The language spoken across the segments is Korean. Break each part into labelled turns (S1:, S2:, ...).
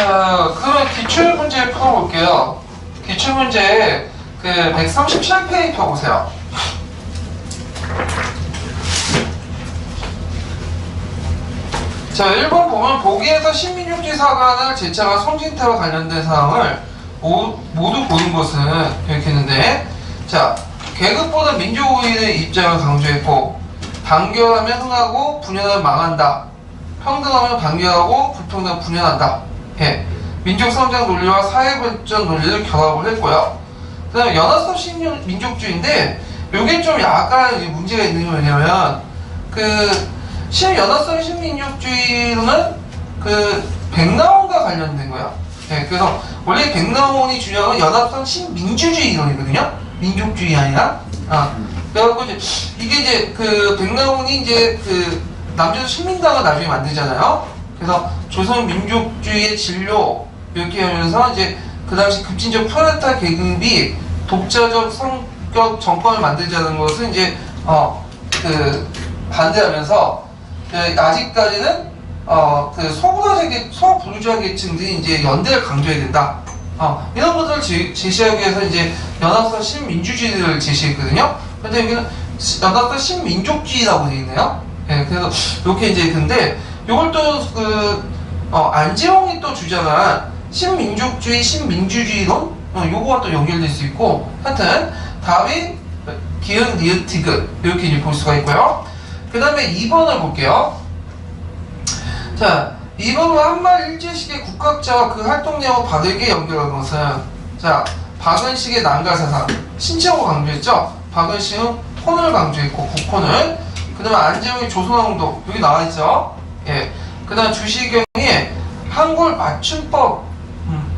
S1: 자, 그러면 기출문제 풀어볼게요. 기출문제 그 137페이지 펴보세요. 자, 1번 보면 보기에서 신민족주의 사관을 제차가 송진태와 관련된 사항을 모두 보는 것은 이렇게 했는데, 자, 계급보다 민족주의의 입장을 강조했고, 단결하면 흥하고 분열하면 망한다. 평등하면 단결하고 불평등하면 분열한다. 예. 민족성장 논리와 사회발전 논리를 결합을 했고요. 그 다음에 연합성 신민족주의인데, 요게 좀 약간 문제가 있는 게 뭐냐면, 연합성 신민족주의로는 백나온과 관련된 거야. 예, 그래서 원래 백나온이 주장은 연합성 신민주주의 이론이거든요. 민족주의 아니라. 그래갖고 이게 백나온이 남조선 신민당을 나중에 만들잖아요. 그래서 조선 민족주의의 진로 이렇게 하면서 그 당시 급진적 프롤레타리아 계급이 독자적 성격 정권을 만들자는 것을 반대하면서 아직까지는 소부르주아 계층들이 연대를 강조해야 된다. 이런 것들을 제시하기 위해서 연합성 신민주주의를 제시했거든요. 근데 여기는 연합성 신민족주의라고 되어 있네요. 예, 그래서 이렇게 근데 이걸 또 안재홍이 또 주장한 신민족주의, 신민주주의론 요거와 또 연결될 수 있고, 하여튼 답이 기흥, 니은, 디귿 이렇게 볼 수가 있고요. 그 다음에 2번을 볼게요. 자, 2번은 한말 일제시기의 국학자와 그 활동 내용을 바르게 연결한 것은, 자, 박은식의 난가사상 신체하고 강조했죠. 박은식은 혼을 강조했고 국혼을. 그 다음에 안재홍의 조선왕도 여기 나와있죠. 예. 그 다음 주시경의 한글 맞춤법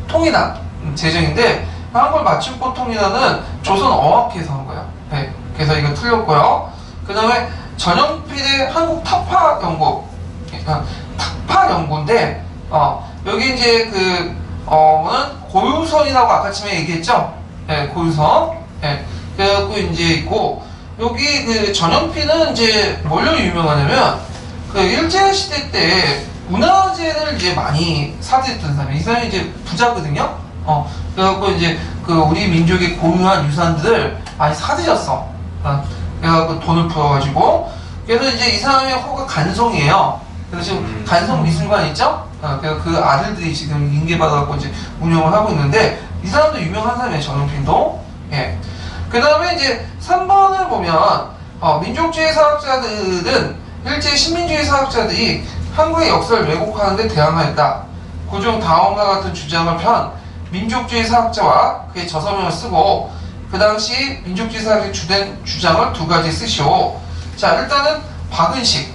S1: 통일안 제정인데, 한글 맞춤법 통일안은 조선 어학회에서 한 거야. 예. 그래서 이거 틀렸고요. 그 다음에 전영필의 한국 타파 연구, 타파 연구인데, 여기 고유선이라고 아까 처음에 얘기했죠? 예, 고유선. 예, 그래갖고 있고, 여기 전영필은 뭘로 유명하냐면, 일제시대 때 문화재를 많이 사들였던 사람이에요. 이 사람이 부자거든요? 그래갖고 우리 민족의 고유한 유산들을 많이 사들였어. 그래갖고 돈을 풀어가지고. 그래서 이 사람의 호가 간송이에요. 그래서 지금 간송 미술관 있죠? 그래서 그 아들들이 지금 인계받아갖고 운영을 하고 있는데, 이 사람도 유명한 사람이에요, 전용필도. 예. 그 다음에 3번을 보면, 민족주의 사학자들은, 일제 신민주의 사학자들이 한국의 역사를 왜곡하는데 대항하였다. 그중 다음과 같은 주장을 편 민족주의 사학자와 그의 저서명을 쓰고, 그 당시 민족주의 사학의 주된 주장을 두 가지 쓰시오. 자, 일단은 박은식.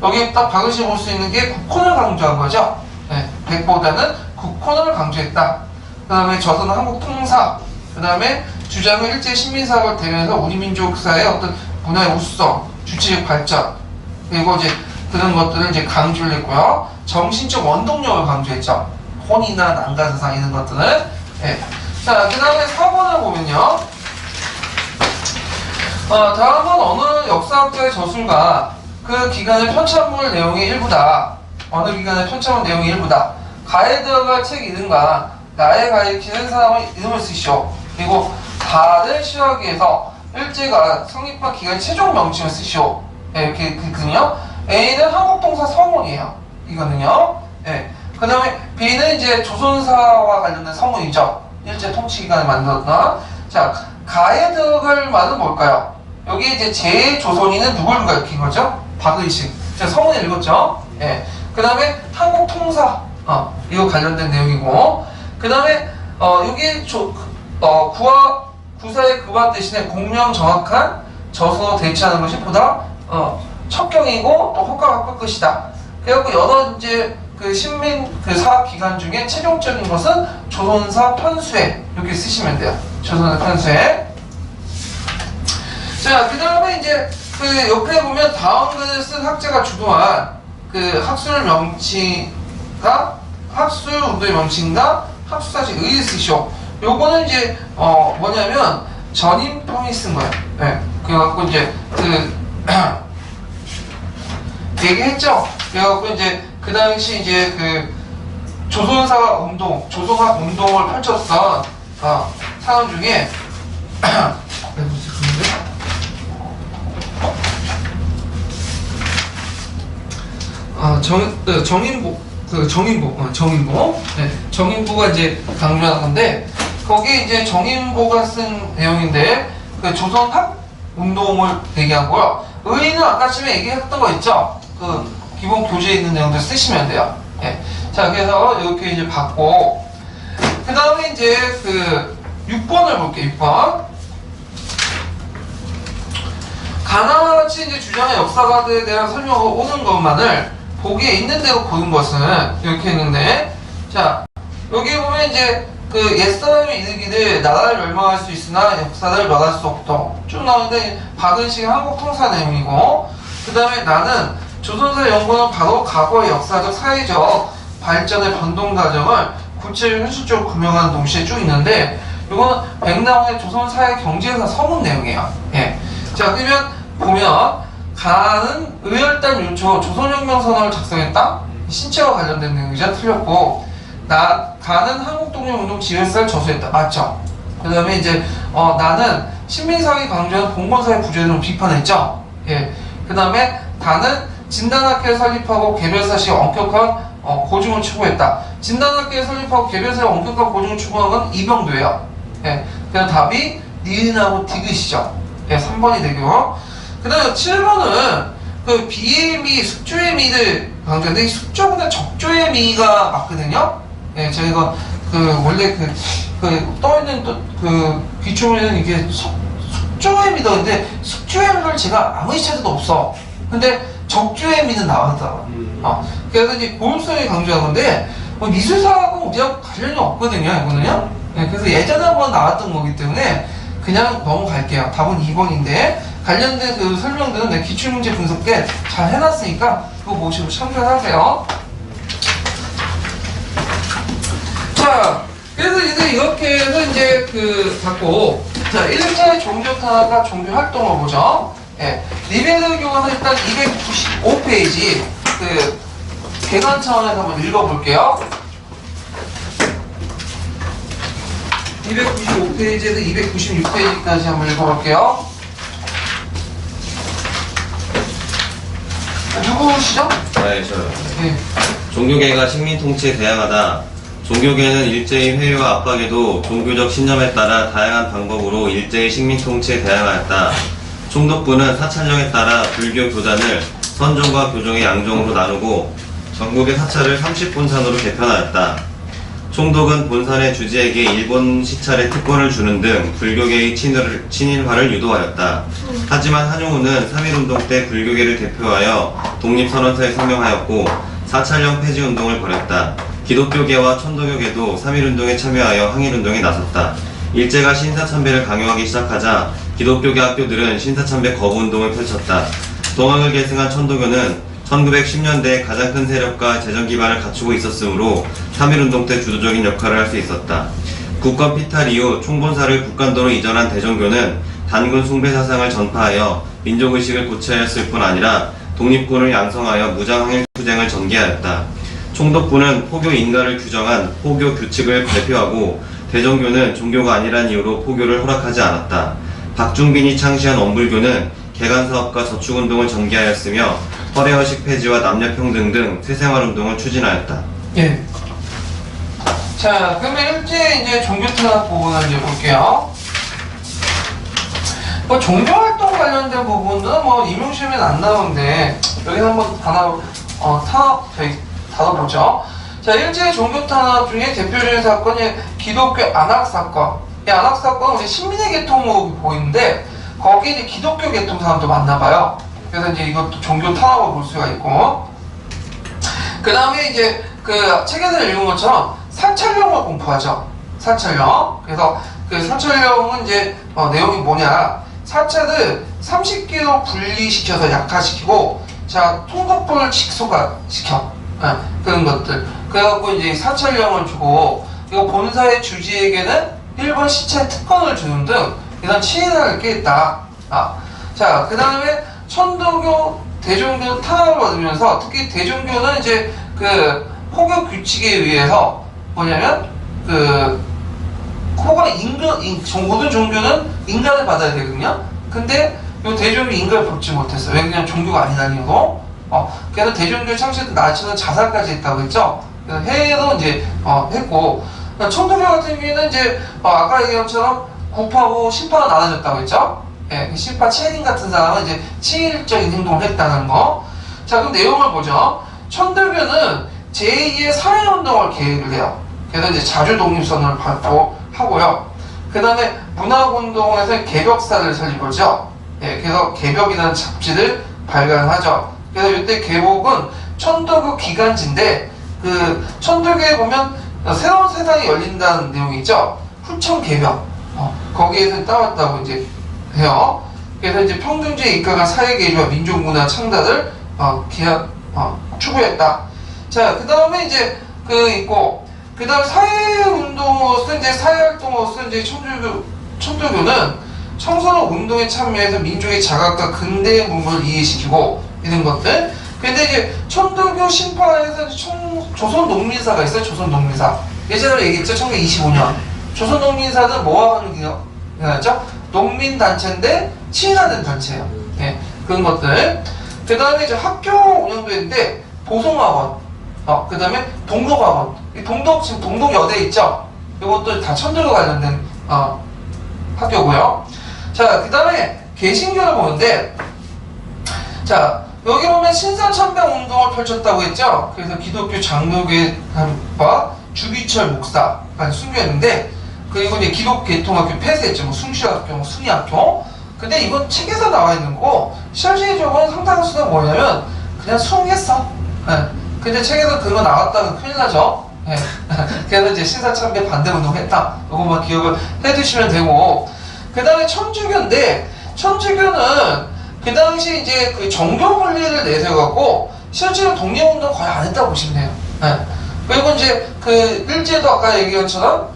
S1: 여기 딱 박은식 볼 수 있는 게 국혼을 강조한 거죠. 네, 백보다는 국혼을 강조했다. 그 다음에 저서는 한국 통사. 그 다음에 주장은 일제 신민사학을 대면서 우리 민족사의 어떤 문화의 우수성, 주체적 발전, 그리고 그런 것들을 강조를 했고요. 정신적 원동력을 강조했죠. 혼이나 난가사상 이런 것들을. 네. 자, 그 다음에 4번을 보면요. 다음은 어느 역사학자의 저술가 그 기간의 편찬물 내용의 일부다. 어느 기간의 편찬물 내용의 일부다. 가에 들어갈 책 이름과 나에 가리키는 사람의 이름을 쓰시오. 그리고 다를 시하기 위해서 일제가 성립한 기간의 최종 명칭을 쓰시오. 네, 이렇게 있거든요. A는 한국동사 서문이에요. 이거는요. 네. 그 다음에 B는 조선사와 관련된 서문이죠. 일제 통치기간에 만들었던. 자, 가에 들어갈 말은 뭘까요? 여기 제조선인은 누굴 가리킨 거죠? 박의식. 제가 서문에 읽었죠? 예. 그 다음에 한국 통사. 이거 관련된 내용이고. 그 다음에, 여기 구사의 그와 대신에 공명 정확한 저서 대치하는 것이 보다, 척경이고 또 효과가 클 것이다. 그래갖고 여러 신민 사학 기간 중에 최종적인 것은 조선사 편수에 이렇게 쓰시면 돼요. 조선사 편수에. 자, 그 다음에 옆에 보면 다음 글을 쓴 학자가 주도한 학술 명칭과 학술 운동의 명칭과 학술사실 의의 쓰시오. 요거는 뭐냐면 전인평이 쓴 거예요. 네. 그래갖고 얘기했죠. 그래갖고 그 당시 조선사 운동, 조선학 운동을 펼쳤던 사람 중에 정인보가 이제 강조한 건데, 거기 이제 정인보가 쓴 내용인데, 그 조선학 운동을 얘기하고요. 의의는 아까 전에 얘기했던 거 있죠? 그 기본 교재에 있는 내용들 쓰시면 돼요. 예. 자, 그래서 이렇게 이제 받고, 그 다음에 이제 그 6번을 볼게요. 6번. 가나같이 이제 주장의 역사가들에 대한 설명을 오는 것만을 보기에 있는 대로 보는 것은 이렇게 있는데, 자, 여기 보면 이제 그 옛사람이 이르기를 나라를 멸망할 수 있으나 역사를 멸할 수 없다. 쭉 나오는데 박은식의 한국 통사 내용이고, 그 다음에 나는 조선사 연구는 바로 과거의 역사적 사회적 발전의 변동 과정을 구체적 현실적으로 규명하는 동시에 쭉 있는데, 이거는 백나원의 조선사회 경제사 서문 내용이에요. 예. 자, 그러면 보면 가는 의열단 윤초 조선혁명 선언을 작성했다. 신체와 관련된 내용이죠. 틀렸고, 가는 한국독립운동 지휘사를 저수했다. 맞죠? 그 다음에 이제 나는 신민사회 강조하는 봉건사회 구조를 비판했죠. 예. 그 다음에 다는 진단학회를 설립하고 개별사실 엄격한 고증을 추구했다. 진단학회를 설립하고 개별사실 엄격한 고증을 추구한 건 이병도예요. 예. 그래서 답이 니은하고 디귿이죠. 예. 3번이 되고, 그 다음에 7번은 그 비의 미, 숙조의 미를 강조했는데, 이 숙조보다 적조의 미가 맞거든요. 예, 저희가 그 원래 떠있는 그 기초에는 이게 숙조의 미다. 근데 숙조의 미를 제가 아무리 찾아도 없어. 근데 적조의 미는 나왔더라고. 그래서 이제 고율성이 강조한 건데, 미술사하고 우리하고 관련이 없거든요, 이거는요. 예, 그래서 예전에 한번 나왔던 거기 때문에 그냥 넘어갈게요. 답은 2번인데, 관련된 그 설명들은 내 기출문제 분석 때 잘 해놨으니까 그거 보시고 참고하세요. 자, 그래서 이제 이렇게 해서 이제 받고, 자, 1차 종교 탄압과 종교 활동을 보죠. 예. 리베르 교과서 일단 295페이지, 개관 차원에서 한번 읽어볼게요. 295페이지에서 296페이지까지 한번 읽어볼게요. 누구시죠?
S2: 네, 저요.
S1: 네.
S2: 종교계가 식민 통치에 대항하다. 종교계는 일제의 회유와 압박에도 종교적 신념에 따라 다양한 방법으로 일제의 식민 통치에 대항하였다. 총독부는 사찰령에 따라 불교 교단을 선종과 교종의 양종으로 나누고 전국의 사찰을 30본산으로 개편하였다. 총독은 본산의 주지에게 일본 시찰의 특권을 주는 등 불교계의 친일화를 유도하였다. 하지만 한용우는 3.1운동 때 불교계를 대표하여 독립선언서에 서명하였고 사찰령 폐지운동을 벌였다. 기독교계와 천도교계도 3.1운동에 참여하여 항일운동에 나섰다. 일제가 신사참배를 강요하기 시작하자 기독교계 학교들은 신사참배 거부운동을 펼쳤다. 동학을 계승한 천도교는 1910년대에 가장 큰 세력과 재정 기반을 갖추고 있었으므로 3.1운동 때 주도적인 역할을 할 수 있었다. 국권 피탈 이후 총본사를 북간도로 이전한 대종교는 단군 숭배 사상을 전파하여 민족의식을 고취하였을 뿐 아니라 독립군을 양성하여 무장항일 투쟁을 전개하였다. 총독부는 포교 인가를 규정한 포교 규칙을 발표하고 대종교는 종교가 아니란 이유로 포교를 허락하지 않았다. 박중빈이 창시한 원불교는 개간사업과 저축운동을 전개하였으며 허례허식 폐지와 남녀평등 등 새생활운동을 추진하였다.
S1: 예. 자, 그러면 이제 종교탄압 부분을 이제 볼게요. 종교활동 관련된 부분은 임용시험에는 안 나오는데, 여기 한번 탄압 다뤄보죠. 자, 일제 종교탄압 중에 대표적인 사건이 기독교 안학사건. 이 안학사건은 우리 신민의 계통으로 보이는데, 거기 이제 기독교 계통 사람도 많나봐요. 그래서 이제 이것도 종교 탄압을 볼 수가 있고, 그 다음에 이제 책에서 읽은 것처럼 사찰령을 공부하죠. 사찰령. 그래서 사찰령은 이제 내용이 뭐냐, 사찰을 30개로 분리시켜서 약화시키고, 자, 통독부를 직소시켜. 그런 것들. 그래갖고 이제 사찰령을 주고, 이거 본사의 주지에게는 일본 시찰 특권을 주는 등 이런 친일을 꾀했다. 자, 그 다음에 천도교, 대종교 탄압을 받으면서, 특히 대종교는 이제 호교 규칙에 의해서 뭐냐면 호가 모든 종교는 인간을 받아야 되거든요. 근데 이 대종교 인간을 받지 못했어요. 왜냐면 종교가 아니라는 이유로. 그래서 대종교 창시했던 나치는 자살까지 했다고 했죠. 그래서 해외도 이제 했고, 청동교 같은 경우에는 이제 아까 얘기한 것처럼 구파고 신파가 나눠졌다고 했죠. 예, 신파 체인 같은 사람은 이제 친일적인 행동을 했다는 거. 자, 그럼 내용을 보죠. 천도교는 제2의 사회운동을 계획을 해요. 그래서 이제 자주독립선언을 발표하고요. 그 다음에 문화운동에서 개벽사를 설립하죠. 예, 그래서 개벽이라는 잡지를 발간하죠. 그래서 이때 개복은 천도교 기간지인데, 천도교에 보면 새로운 세상이 열린다는 내용이 있죠. 후천 개벽. 거기에서 따왔다고 이제 해요. 그래서 이제 평등주의 입각한 사회개혁과 민족문화 창달을 추구했다. 자, 그 다음에 이제 있고, 그 다음 사회운동으로서 이제 사회활동으로서 이제 천도교는 청소년 운동에 참여해서 민족의 자각과 근대의 문물을 이해시키고 이런 것들. 근데 이제 천도교 신파에서 조선농민사가 있어요. 조선농민사. 예전에 얘기했죠. 1925년. 조선농민사는 뭐와 관계가 농민단체인데 친화된 단체예요. 예, 그런 것들. 그 다음에 이제 학교 운영도 했는데 보송학원, 그 다음에 동독학원. 지금 동독여대 있죠? 이것도 다 천도교 관련된 학교고요. 자, 그 다음에 개신교를 보는데, 자, 여기 보면 신사참배 운동을 펼쳤다고 했죠? 그래서 기독교 장로교회와 주기철 목사가 순교했는데, 그리고 이제 기독계통학교 폐쇄했죠. 뭐 숭실학교, 순위학교. 근데 이건 책에서 나와 있는 거고, 실질적으로 상당수가 뭐냐면, 그냥 숭했어. 네. 근데 책에서 그거 나왔다면 큰일 나죠? 네. 그래서 이제 신사참배 반대 운동을 했다. 이것만 기억을 해두시면 되고, 그 다음에 천주교인데, 천주교는 그 당시 이제 정교 분리를 내세워갖고, 실제로 독립운동 거의 안 했다고 보시면 돼요. 네. 그리고 이제 일제도 아까 얘기한 것처럼,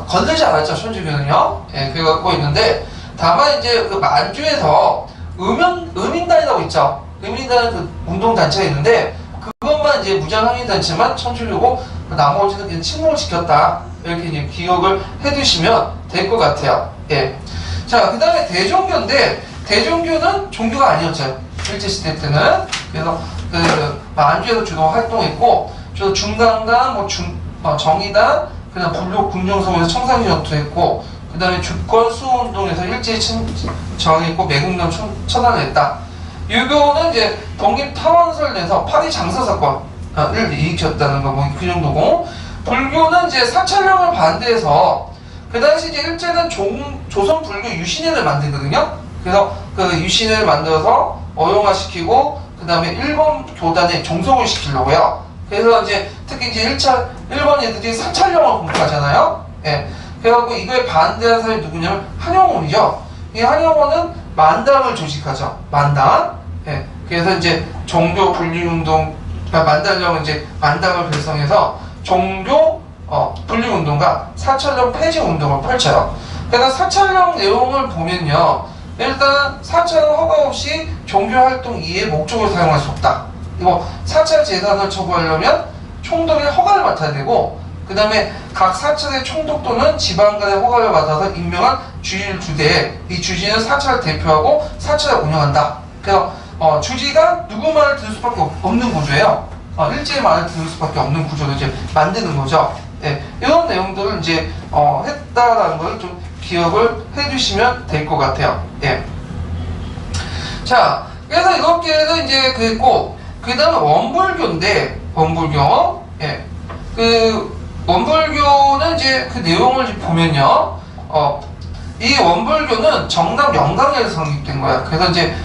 S1: 건들지 않았죠, 천주교는요. 예, 그래갖고 있는데, 다만 이제 만주에서 의민단이라고 있죠. 의민단은 운동단체가 있는데, 그것만 이제 무장항의단체만 천주교고, 나머지는 그냥 침묵을 지켰다. 이렇게 이제 기억을 해두시면 될 것 같아요. 예. 자, 그 다음에 대종교인데, 대종교는 종교가 아니었죠. 일제시대 때는. 그래서 만주에서 주로 활동했고, 주로 중간단, 정의단, 그 다음 불교 군정성에서 청산전투 했고, 그 다음에 주권 수호운동에서 일제히 저항했고, 매국노 처단을 했다. 유교는 이제 독립타원설 내서 파리 장사 사건을 일으켰다는 거, 그 정도고, 불교는 이제 사찰령을 반대해서, 그 당시 이제 일제는 조선 불교 유신회를 만들거든요. 그래서 유신회를 만들어서 어용화시키고, 그 다음에 일본 교단에 종속을 시키려고요. 그래서 이제 특히 이제 일본 애들이 사찰령을 공부하잖아요. 예. 그래갖고 이거에 반대한 사람이 누구냐면 한영원이죠. 이 한영원은 만당을 조직하죠. 만당. 예. 그래서 이제 종교 분리운동, 만당령은 이제 만당을 결성해서 종교 분리운동과 사찰령 폐지운동을 펼쳐요. 그래서 사찰령 내용을 보면요. 일단 사찰은 허가 없이 종교활동 이외의 목적으로 사용할 수 없다. 이거 사찰 재산을 처벌하려면 총독의 허가를 맡아야 되고, 그 다음에 각 사찰의 총독 또는 지방간의 허가를 받아서 임명한 주지를 주되, 이 주지는 사찰을 대표하고 사찰을 운영한다. 그래서 주지가 누구 말을 들을 수밖에 없는 구조예요. 일제의 말을 들을 수밖에 없는 구조를 이제 만드는 거죠. 예, 이런 내용들을 이제 했다라는 걸 좀 기억을 해주시면 될 것 같아요. 예. 자, 그래서 이렇게는 이제 그랬고, 그 다음에 원불교인데, 원불교. 예. 원불교는 이제 그 내용을 보면요. 이 원불교는 정남 영광에서 성립된 거야. 그래서 이제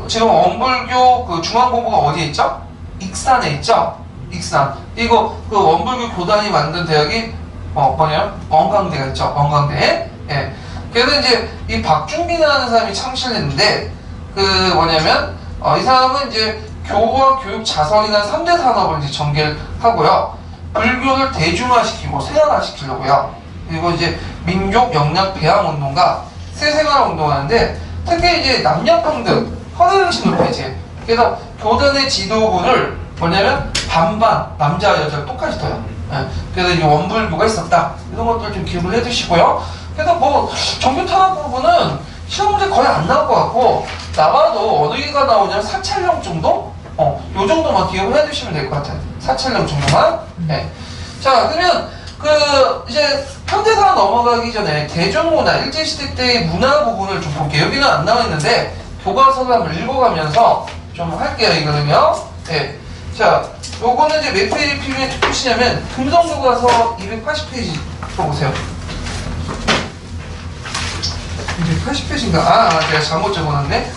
S1: 지금 원불교 중앙본부가 어디에 있죠? 익산에 있죠? 익산. 이거 원불교 교단이 만든 대학이 뭐냐? 원광대가 있죠? 원광대. 예. 그래서 이제 이 박준빈이라는 사람이 창시를 했는데, 뭐냐면, 이 사람은 이제 교와 교육 자선이나 3대 산업을 이제 전개를 하고요. 불교를 대중화시키고 세련화시키려고요. 그리고 이제 민족 역량 배양 운동과 새생활 운동하는데, 특히 이제 남녀평등, 헌혜정신 높이지. 그래서 교단의 지도부를 뭐냐면 반반 남자 여자 똑같이 떠요. 예. 그래서 이제 원불교가 있었다 이런 것들 좀 기억을 해두시고요. 그래서 뭐 정규 탄압 부분은 시험 문제 거의 안 나올 것 같고 나와도 어느 게가 나오냐면 사찰령 정도? 요 정도만 기억을 해두시면 될 것 같아요. 사찰령 정도만. 예. 자 그러면 그 이제 현대사로 넘어가기 전에 대중문화 일제시대 때의 문화 부분을 좀 볼게요. 여기는 안 나와 있는데 교과서를 한번 읽어가면서 좀 할게요. 이거는요. 예. 자 요거는 이제 몇 페이지 표시냐면 금성교과서 280페이지 써보세요. 280페이지인가? 제가 잘못 적어놨네.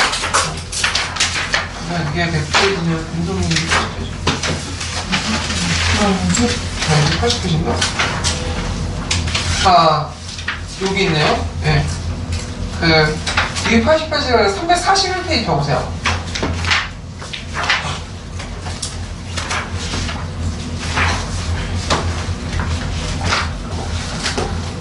S1: 이게 100페이지면 금성이 280페이지인가? 여기 있네요. 예. 그 280페이지가 341페이지 봐보세요.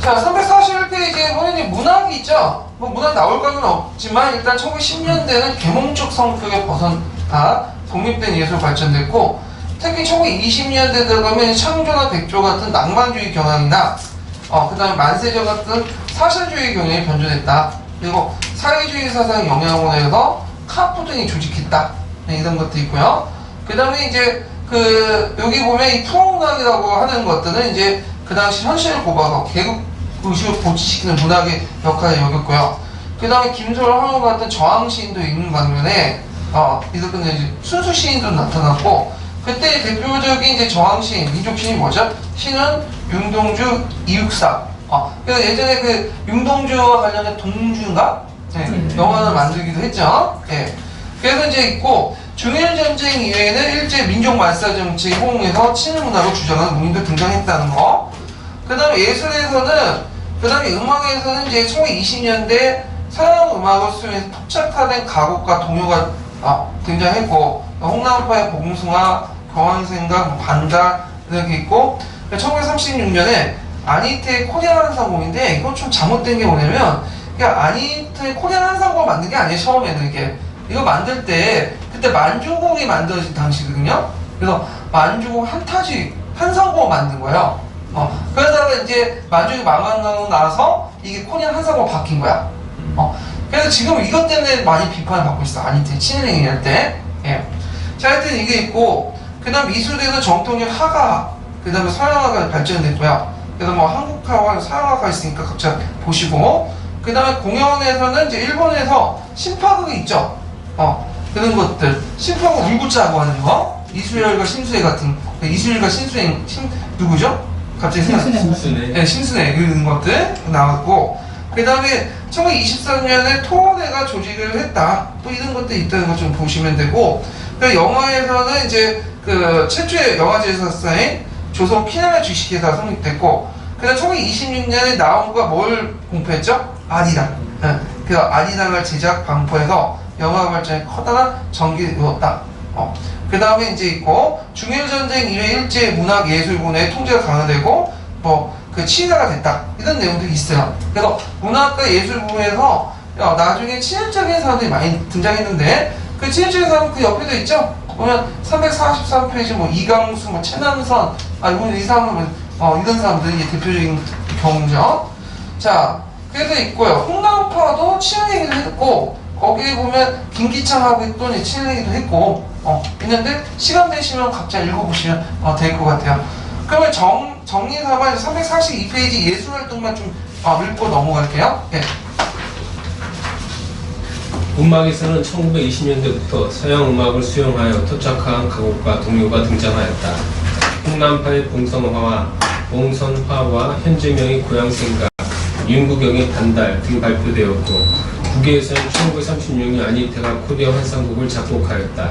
S1: 자, 341페이지에 보면 문학이 있죠? 뭐 문학 나올 거는 없지만 일단 1910년대는 계몽적 성격에 벗어나 독립된 예술 발전됐고 특히 1920년대 들어가면 창조나 백조 같은 낭만주의 경향이나 그 다음에 만세적 같은 사실주의 경향이 변조됐다. 그리고 사회주의 사상 영향으로 해서 카프 등이 조직했다. 이런 것도 있고요. 그 다음에 이제 여기 보면 이 프로문학이라고 하는 것들은 이제 그 당시 현실을 고발하고 계급 의식을 고취시키는 문학의 역할을 여겼고요. 그 다음에 김소월, 황후 같은 저항 시인도 있는 반면에 이들은 이제 순수 시인도 나타났고 그때 대표적인 이제 저항 시인, 민족 시인이 뭐죠? 시는 윤동주, 이육사. 그래서 예전에 그 윤동주와 관련된 동주인가? 네, 영화를 만들기도 했죠. 네. 그래서 이제 있고 중일 전쟁 이외에는 일제 민족 말살 정책에 호응해서 친일 문화로 주장하는 문인도 등장했다는 거. 그 다음에 예술에서는 그 다음에 음악에서는 이제 1920년대 서양 음악을 수용해서 토착화된 가곡과 동요가 등장했고 홍남파의 봉숭아, 경환생각, 반달 이렇게 있고 1936년에 아니테의 코리안 한상공인데 이건 좀 잘못된 게 뭐냐면 아니테의 코리안 한상공을 만든 게 아니에요. 처음에는 이거 만들 때 그때 만주국이 만들어진 당시거든요. 그래서 만주국 한타지 한상공을 만든 거예요. 그러다가 이제 만주국이 망하고 나서 이게 코리안 한상공으로 바뀐 거야. 그래서 지금 이것 때문에 많이 비판을 받고 있어. 아니테 친일행위 할 때. 예. 자, 하여튼 이게 있고 그 다음 미술에서 정통적 화가 그 다음에 서양화가 발전됐고요. 그래서 뭐 한국화와 서양화가 있으니까 각자 보시고 그 다음에 공연에서는 이제 일본에서 신파극이 있죠. 그런 것들 신파극 울구자고 하는 거 이수열과 심수애 같은 이수열과 심수애 누구죠? 갑자기
S3: 심수애.
S1: 네, 심수애 이런 것들 나왔고 그 다음에 1923년에 토원회가 조직을 했다. 또 이런 것들이 있다는 거 좀 보시면 되고 그 영화에서는 이제 그 최초의 영화제사사인 조선 피나라 주식회사가 성립됐고 그 다음 1926년에 나온과 뭘 공포했죠? 아리랑. 그 아리랑을 제작 방포해서 영화 발전에 커다란 전기를 이뤘다. 그 다음에 이제 있고 중일전쟁 이후에 일제 문학 예술분야의 통제가 강화되고 그 친화가 됐다 이런 내용들이 있어요. 그래서 문학과 예술 부분에서 나중에 친일적인 사람들이 많이 등장했는데 그 친일적인 사람 그 옆에도 있죠. 보면 343페이지 뭐 이강수, 뭐 최남선 이 사람은 이런 사람들이 대표적인 경우죠. 자 그래서 있고요. 홍남파도 친일 얘기도 했고 거기에 보면 김기창하고 또 친일 얘기도 했고 있는데 시간 되시면 각자 읽어보시면 될 것 같아요. 그러면 정리삼아 342페이지 예술활동만 좀 읽고 넘어갈게요. 예.
S3: 음악에서는 1920년대부터 서양 음악을 수용하여 토착한 가곡과 동요가 등장하였다. 홍남파의 봉선화와 봉선화와 현재명의 고향생각, 윤구경의 반달 등이 발표되었고 국외에서는 1936년 아니테가 코리아 환상곡을 작곡하였다.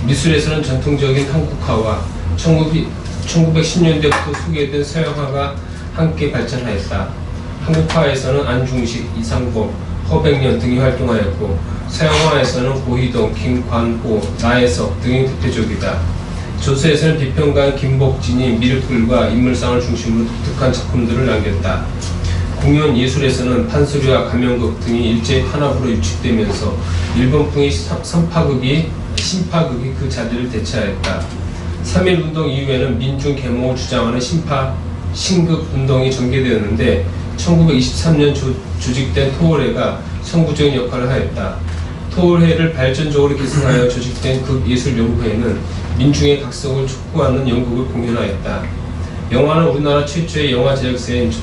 S3: 미술에서는 전통적인 한국화와 1910년대부터 소개된 서양화가 함께 발전하였다. 한국화에서는 안중식, 이상범, 허백년 등이 활동하였고 서양화에서는 고희동, 김관호, 나혜석 등이 대표적이다. 조서에서는 비평가인 김복진이 밀글과 인물상을 중심으로 독특한 작품들을 남겼다. 공연 예술에서는 판소리와 가면극 등이 일제히 탄압으로 유축되면서 일본풍의 선파극이 신파극이 그 자리를 대체하였다. 3.1운동 이후에는 민중 계몽을 주장하는 신급 운동이 전개되었는데 1923년 조직된 토올회가 선구적인 역할을 하였다. 토올회를 발전적으로 계승하여 조직된 극예술연구회는 민중의 각성을 촉구하는 연극을 공연하였다. 영화는 우리나라 최초의 영화 제작사인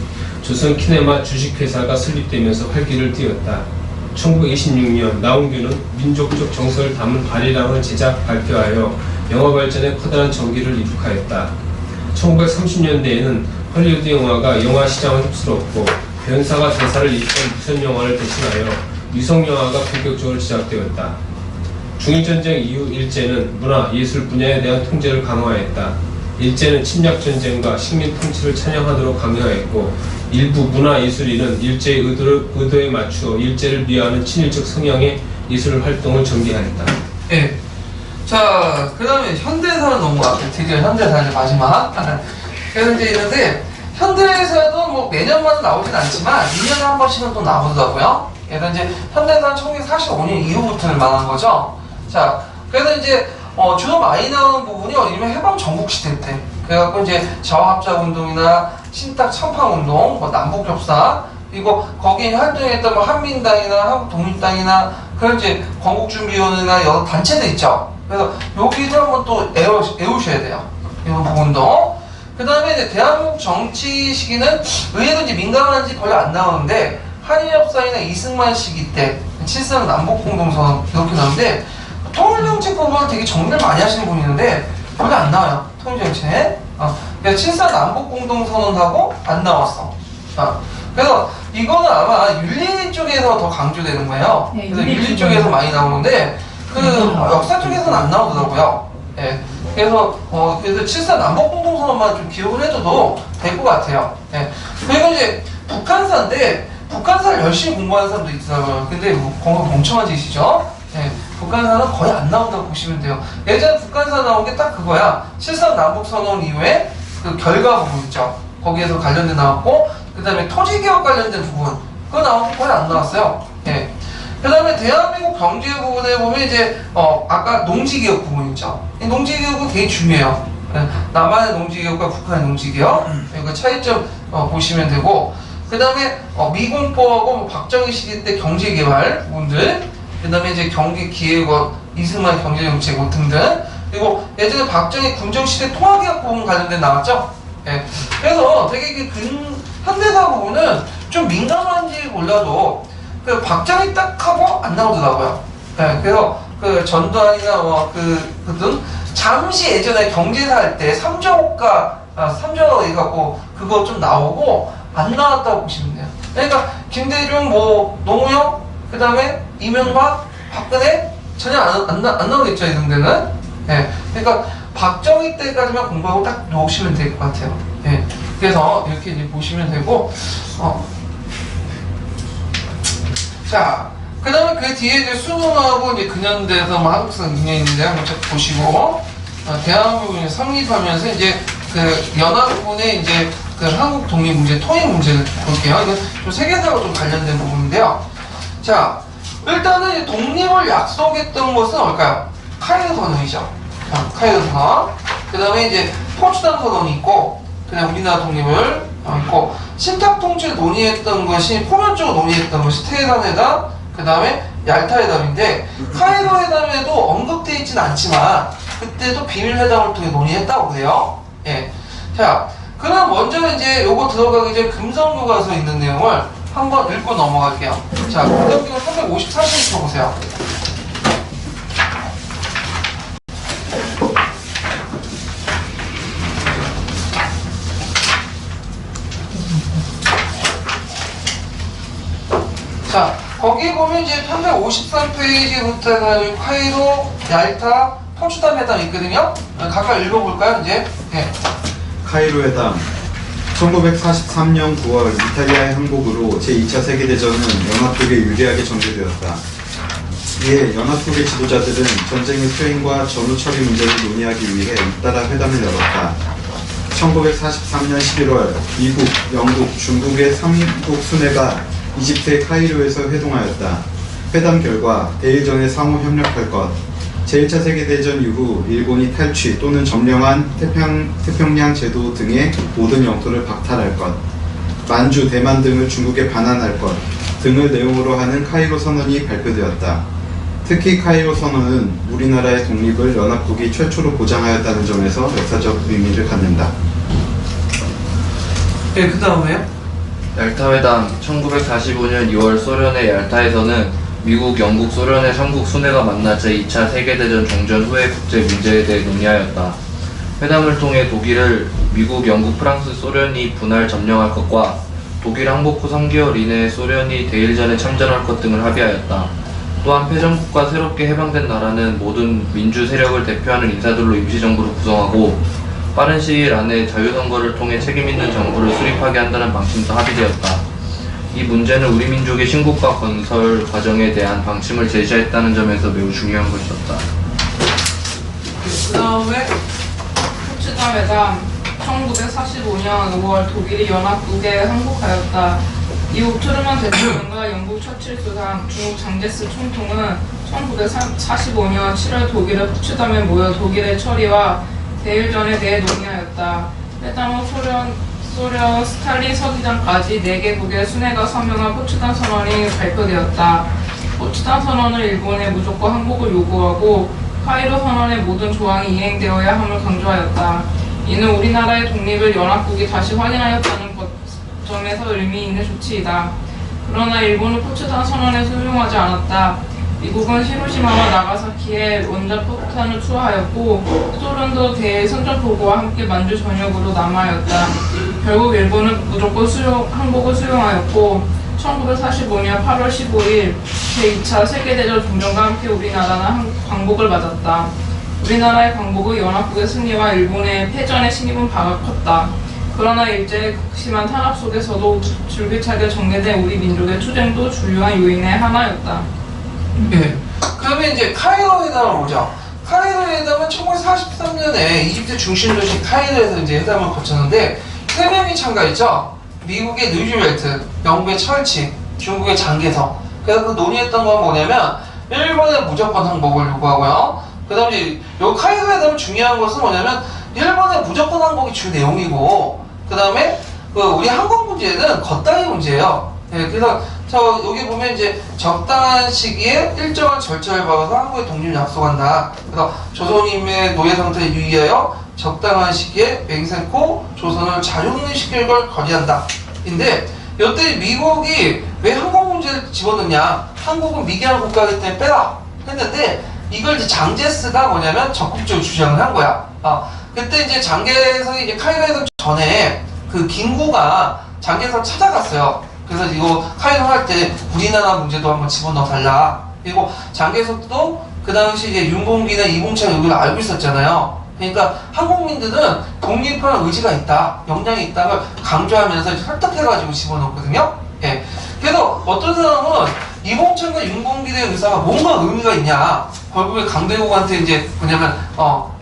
S3: 조선 키네마 주식회사가 설립되면서 활기를 띠었다. 1926년 나홍규는 민족적 정서를 담은 아리랑을 제작 발표하여 영화 발전에 커다란 전기를 이룩하였다. 1930년대에는 헐리우드 영화가 영화 시장을 휩쓸었고 변사가 대사를 잇던 무선 영화를 대신하여 유성 영화가 본격적으로 시작되었다. 중일전쟁 이후 일제는 문화, 예술 분야에 대한 통제를 강화했다. 일제는 침략전쟁과 식민 통치를 찬양하도록 강요하였고 일부 문화예술인은 일제의 의도에 맞추어 일제를 미화하는 친일적 성향의 예술 활동을 전개하였다.
S1: 예. 자, 그 다음에 현대사는 넘어갈게요. 드디어 현대사 이제 마지막. 그래서 이제 이런데, 현대사도 뭐 매년마다 나오진 않지만, 2년에 한 번씩은 또 나오더라고요. 그래서 이제 현대사는 1945년 이후부터를 말하는 거죠. 자, 그래서 이제, 주로 많이 나오는 부분이 어디냐면 해방 전국시대 때. 그래갖고 이제 저항합작운동이나 신탁 천파운동, 뭐 남북협사, 그리고 거기에 활동했던 뭐 한민당이나 한국독립당이나 그런 이제 건국준비위원회나 여러 단체들 있죠. 그래서 여기도 한번 또 애우셔야 돼요. 이런 부분도. 그 다음에 이제 대한민국 정치 시기는 의외로 이제 민감한지 별로 안 나오는데 한일협상이나 이승만 시기 때 7.3 남북공동선언 이렇게 나오는데 통일정책 부분을 되게 정리를 많이 하시는 분이 있는데 별로 안 나와요. 통일정책. 그래서 7.3 남북공동선언하고 안 나왔어. 그래서 이거는 아마 윤리 쪽에서 더 강조되는 거예요.
S4: 네,
S1: 그래서 윤리 쪽에서 많이 나오는데 그 역사 쪽에서는 안 나오더라고요. 예. 그래서 7.3 남북공동선언만 좀 기억을 해줘도 될 것 같아요. 예. 그리고 이제 북한사인데 북한사를 열심히 공부하는 사람도 있더라고요. 근데 뭐 멍청한 짓이죠. 예. 북한사는 거의 안 나온다고 보시면 돼요. 예전에 북한사 나온 게 딱 그거야. 7.3 남북선언 이후에 그 결과 부분 있죠. 거기에서 관련된 나왔고 그 다음에 토지개혁 관련된 부분 그거 나온 거 거의 안 나왔어요. 예. 그 다음에 대한민국 경제 부분에 보면 이제 아까 농지개혁 부분 있죠. 이 농지개혁은 되게 중요해요. 예. 남한의 농지개혁과 북한의 농지개혁 그 차이점 보시면 되고 그 다음에 미공포하고 뭐 박정희 시기 때 경제개발 부분들 그 다음에 이제 경기기획원 이승만 경제정책 뭐 등등 그리고 예전에 박정희 군정시대 통화개혁 부분 관련된 나왔죠. 예. 그래서 되게 현대사 부분은 좀 민감한지 몰라도 그 박정희 딱 하고 안 나오더라고요. 예. 그래서 그 전두환이나 그등 잠시 예전에 경제사 할 때 삼정호가 삼정호 해갖고 그거 좀 나오고 안 나왔다고 보시면 돼요. 그러니까 김대중 뭐 노무현 그 다음에 이명박 박근혜 전혀 안 나오겠죠 이 등대는. 예. 그러니까 박정희 때까지만 공부하고 딱 놓으시면 될 것 같아요. 예. 그래서 이렇게 이제 보시면 되고, 자, 그 다음에 그 뒤에 이제 수능하고 이제 근현대에서 뭐 한국사 인연이 있는데 한번 쭉 보시고, 대한민국이 성립하면서 이제 그 연합군의 이제 그 한국 독립 문제, 통일 문제를 볼게요. 이건 좀 세계사하고 좀 관련된 부분인데요. 자, 일단은 이제 독립을 약속했던 것은 뭘까요? 카이로 선언이죠. 카이로 선언. 그 다음에 이제 포츠담 선언이 있고, 그냥 우리나라 독립을 있고, 신탁 통치를 논의했던 것이, 포면적으로 논의했던 것이 테헤란 회담, 그 다음에 얄타 회담인데, 카이로 회담에도 언급되어 있지는 않지만, 그때도 비밀 회담을 통해 논의했다고 그래요. 예. 자, 그럼 먼저 이제 요거 들어가기 전에 금성교과서 있는 내용을 한번 읽고 넘어갈게요. 자, 금성교과 353페이지 보세요. 자, 거기 보면 이제 353페이지부터 카이로, 얄타, 포츠담 회담 있거든요. 각각 읽어볼까요, 이제? 네.
S5: 카이로 회담 1943년 9월 이탈리아의 항복으로 제2차 세계대전은 연합국에 유리하게 전개되었다. 이에 연합국의 지도자들은 전쟁의 수행과 전후 처리 문제를 논의하기 위해 잇따라 회담을 열었다. 1943년 11월 미국, 영국, 중국의 3국 순회가 이집트의 카이로에서 회동하였다. 회담 결과 대일 전에 상호 협력할 것, 제1차 세계대전 이후 일본이 탈취 또는 점령한 태평양 제도 등의 모든 영토를 박탈할 것, 만주, 대만 등을 중국에 반환할 것 등을 내용으로 하는 카이로 선언이 발표되었다. 특히 카이로 선언은 우리나라의 독립을 연합국이 최초로 보장하였다는 점에서 역사적 의미를 갖는다.
S1: 네, 그 다음에요?
S4: 얄타회담 1945년 2월 소련의 얄타에서는 미국, 영국, 소련의 삼국 순회가 만나 제2차 세계대전 종전 후의 국제 문제에 대해 논의하였다. 회담을 통해 독일을 미국, 영국, 프랑스, 소련이 분할 점령할 것과 독일 항복 후 3개월 이내에 소련이 대일전에 참전할 것 등을 합의하였다. 또한 패전국가 새롭게 해방된 나라는 모든 민주 세력을 대표하는 인사들로 임시정부를 구성하고 빠른 시일 안에 자유선거를 통해 책임있는 정부를 수립하게 한다는 방침도 합의되었다. 이 문제는 우리 민족의 신국가 건설 과정에 대한 방침을 제시했다는 점에서 매우 중요한 것이었다.
S1: 그 다음에
S6: 포츠담 회담 1945년 5월 독일이 연합국에 항복하였다. 이후 트루먼 대통령과 영국 처칠 수상, 중국 장제스 총통은 1945년 7월 독일의 포츠담에 모여 독일의 처리와 대일전에 대해 논의하였다. 회담 후 소련 스탈린 서기장까지 4개국의 순회가 서명한 포츠담 선언이 발표되었다. 포츠담 선언은 일본의 무조건 항복을 요구하고 카이로 선언의 모든 조항이 이행되어야 함을 강조하였다. 이는 우리나라의 독립을 연합국이 다시 확인하였다는 점에서 의미 있는 조치이다. 그러나 일본은 포츠담 선언에 수용하지 않았다. 미국은 히로시마와 나가사키에 원자 폭탄을 투하하였고 소련도 대선전포고와 함께 만주 전역으로 남하였다. 결국 일본은 무조건 항복을 수용하였고 1945년 8월 15일 제2차 세계대전 종전과 함께 우리나라는 광복을 맞았다. 우리나라의 광복은 연합국의 승리와 일본의 패전의 신임은 바가 컸다. 그러나 일제의 극심한 탄압 속에서도 줄기차게 전개된 우리 민족의 투쟁도 주요한 요인의 하나였다.
S1: 네. 그러면 이제 카이로 회담을 보죠. 카이로 회담은 1943년에 이집트 중심 도시 카이로에서 이제 회담을 거쳤는데 3명이 참가했죠. 미국의 누즈벨트, 영국의 철치, 중국의 장개석. 그래서 그 논의했던 건 뭐냐면 일본의 무조건 항복을 요구하고요. 그 다음에 이제 요 카이로 회담 중요한 것은 뭐냐면 일본의 무조건 항복이 주 내용이고 그 다음에 우리 항공 문제는 겉다위 문제예요. 네, 그래서 여기 보면 이제 적당한 시기에 일정한 절차를 밟아서 한국의 독립을 약속한다. 그래서 조선인민의 노예 상태를 유의하여 적당한 시기에 맹세코 조선을 자유독립시킬 걸 거리한다. 인데 이때 미국이 왜 항공 문제를 집어넣냐? 한국은 미개한 국가이기 때문에 빼라 했는데 이걸 이제 장제스가 뭐냐면 적극적으로 주장을 한 거야. 그때 이제 장개석이 이제 카이로 회담 전에 그 김구가 장개석을 찾아갔어요. 그래서 이거 카이로 할 때 우리나라 문제도 한번 집어넣어 달라. 그리고 장개석도 그 당시 이제 윤봉기나 이봉창 여기를 알고 있었잖아요. 그러니까 한국민들은 독립하는 의지가 있다, 역량이 있다는 걸 강조하면서 설득해가지고 집어넣었거든요. 예. 그래서 어떤 사람은 이봉창과 윤봉기의 의사가 뭔가 의미가 있냐. 결국에 강대국한테 이제 뭐냐면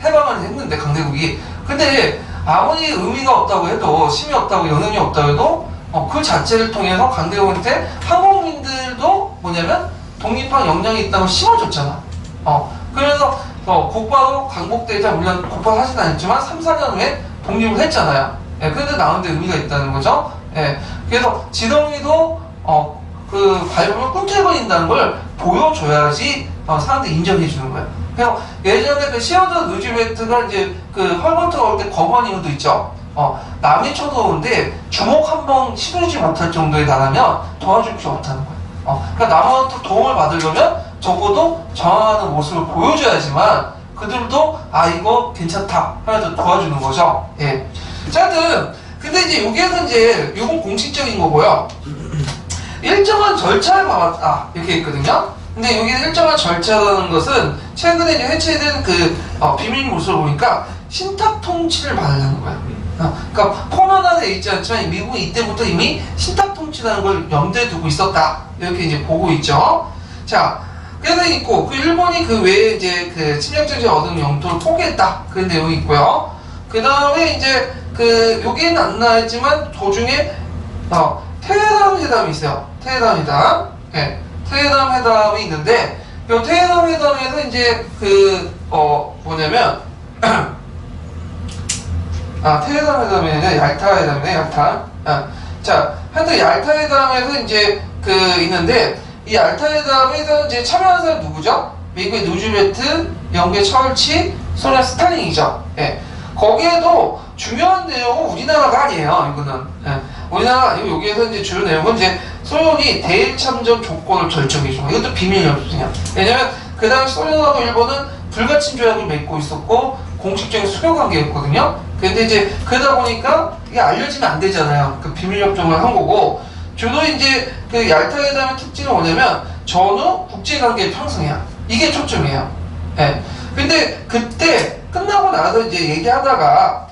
S1: 해방을 했는데 강대국이. 근데 아무리 의미가 없다고 해도 힘이 없다고 영향이 없다고 해도 그 자체를 통해서 강대국한테 한국민들도 뭐냐면 독립한 역량이 있다고 심어줬잖아. 그래서 국가도 강복되자 물론 국가를 하진 않았지만 3, 4년 후에 독립을 했잖아요. 예, 그런데 나오는데 의미가 있다는 거죠. 예, 그래서 지렁이도 그 발굴을 꿈틀거린다는 걸 보여줘야지 사람들이 인정해 주는 거예요. 그래서 예전에 그 시어더 누즈벨트가 이제 그 헐버트가 올 때 거부한 이유도 있죠. 남이 쳐들어오는데 주먹 한 번 휘두르지 못할 정도에 달하면 도와줄 필요 없다는 거예요. 그러니까 남한테 도움을 받으려면 적어도 저항하는 모습을 보여줘야지만 그들도 이거 괜찮다 하면서 도와주는 거죠. 예. 자, 하여튼 근데 이제 여기에서 이제 이건 공식적인 거고요. 일정한 절차를 밟았다 이렇게 있거든요. 근데 여기 일정한 절차라는 것은 최근에 이제 해체된 그 비밀 문서를 보니까 신탁 통치를 받으려는 거야. 그러니까 포면화되어 있지 않지만 미국은 이때부터 이미 신탁 통치라는 걸 염두에 두고 있었다 이렇게 이제 보고 있죠. 자, 그래서 있고 그 일본이 그 외에 이제 그 침략정지 얻은 영토를 포기했다 그런 내용이 있고요. 그 다음에 이제 그 여기는 안 나왔지만 도중에 테헤란 회담이 있어요. 테헤란 회담. 예. 테헤란 회담이 있는데 요 테헤란 회담에서 이제 뭐냐면 테헤란 회담이 아니라 얄타 회담이네, 얄타. 자, 하여튼 얄타 회담에서 이제 있는데, 이 얄타 회담에서 이제 참여한 사람이 누구죠? 미국의 루즈벨트, 영국의 처치, 소련 스탈린이죠. 예. 거기에도 중요한 내용은 우리나라가 아니에요, 이거는. 예. 우리나라가 아니고, 여기에서 이제 주요 내용은 이제 소련이 대일 참전 조건을 결정해줘. 이것도 비밀 연수냐. 왜냐면, 그 당시 소련하고 일본은 불가침 조약을 맺고 있었고, 공식적인 수교 관계였거든요. 근데 이제, 그러다 보니까, 이게 알려지면 안 되잖아요. 그 비밀 협정을 한 거고, 주로 이제 그 얄타 회담의 특징은 뭐냐면, 전후 국제관계의 평승이야. 이게 초점이에요. 예. 근데 그때 끝나고 나서 이제 얘기하다가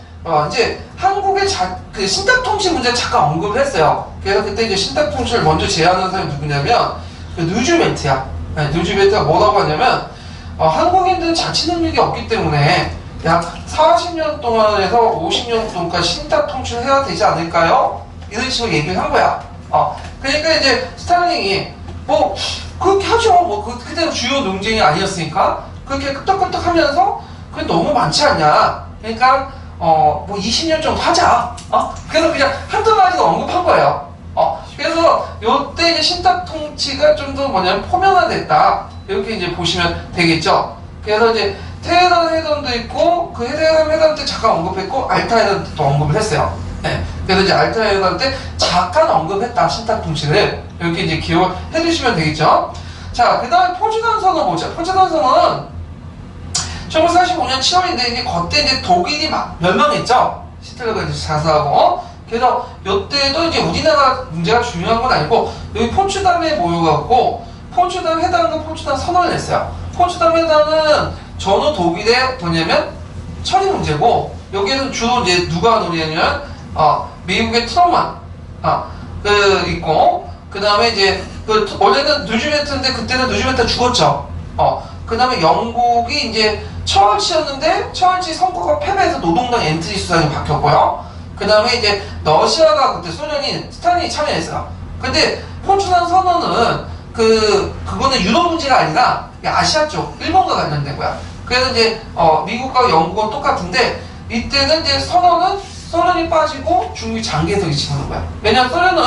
S1: 이제 한국의 그 신탁통치 문제 잠깐 언급을 했어요. 그래서 그때 이제 신탁통치를 먼저 제안한 사람이 누구냐면 그 누즈벨트야. 예, 누즈벨트가 뭐라고 하냐면 한국인들은 자치 능력이 없기 때문에 약 40년 동안에서 50년 동안까지 신탁통치를 해야 되지 않을까요? 이런 식으로 얘기를 한 거야. 그러니까 이제 스탈린이 뭐 그렇게 하죠. 그때 주요 논쟁이 아니었으니까 그렇게 끄떡끄떡 하면서 그게 너무 많지 않냐. 그러니까 뭐 20년 정도 하자. 그래서 그냥 한두 마디도 언급한 거예요. 그래서 요때 이제 신탁 통치가 좀 더 뭐냐면 포면화됐다. 이렇게 이제 보시면 되겠죠. 그래서 이제 테헤란 회담도 있고 그 테헤란 회담 때 잠깐 언급했고 알타 회담 때 또 언급을 했어요. 네. 그래서 이제 알타 회담 때 잠깐 언급했다. 신탁 통치를 이렇게 이제 기억을 해두시면 되겠죠. 자, 그 다음에 포츠담 선언 보자. 포츠담 선언은 1945년 7월인데 이제 그때 이제 독일이 막 멸망했죠. 히틀러가 이제 자사하고. 그래서 이때도 이제 우리나라 문제가 중요한 건 아니고 여기 포츠담에 모여갖고 포츠담 회담과 포츠담 선언을 냈어요. 포츠담 회담은 전후 독일의 뭐냐면 처리 문제고 여기에는 주로 이제 누가 논의하냐면 미국의 트루먼 있고 그 다음에 이제 원래는 누즈벨트인데 그때는 누즈벨트가 죽었죠. 그 다음에 영국이 이제 처얼치였는데 처얼치 선거가 패배해서 노동당 엔트리 수상이 바뀌었고요. 그 다음에 이제 러시아가 그때 소련이 스탈린이 참여했어요. 근데 포츠담 선언은 그거는 유럽 문제가 아니라 아시아 쪽 일본과 관련된 거야. 그래서 이제 미국과 영국은 똑같은데 이때는 이제 선언은 소련이 빠지고 중국이 장기에서 지키는 거야. 왜냐면 소련은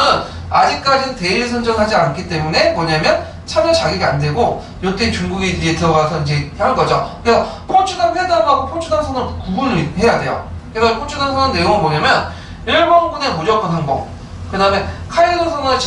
S1: 아직까지는 대일 선전하지 않기 때문에 뭐냐면 참여 자격이 안 되고 이때 중국이 이제 들어가서 이제 한 거죠. 그래서 포츠담 회담하고 포츠담 선언을 구분을 해야 돼요. 그래서 포츠담 선언 내용은 뭐냐면 일본군의 무조건 항복, 그 다음에 카이도 선언의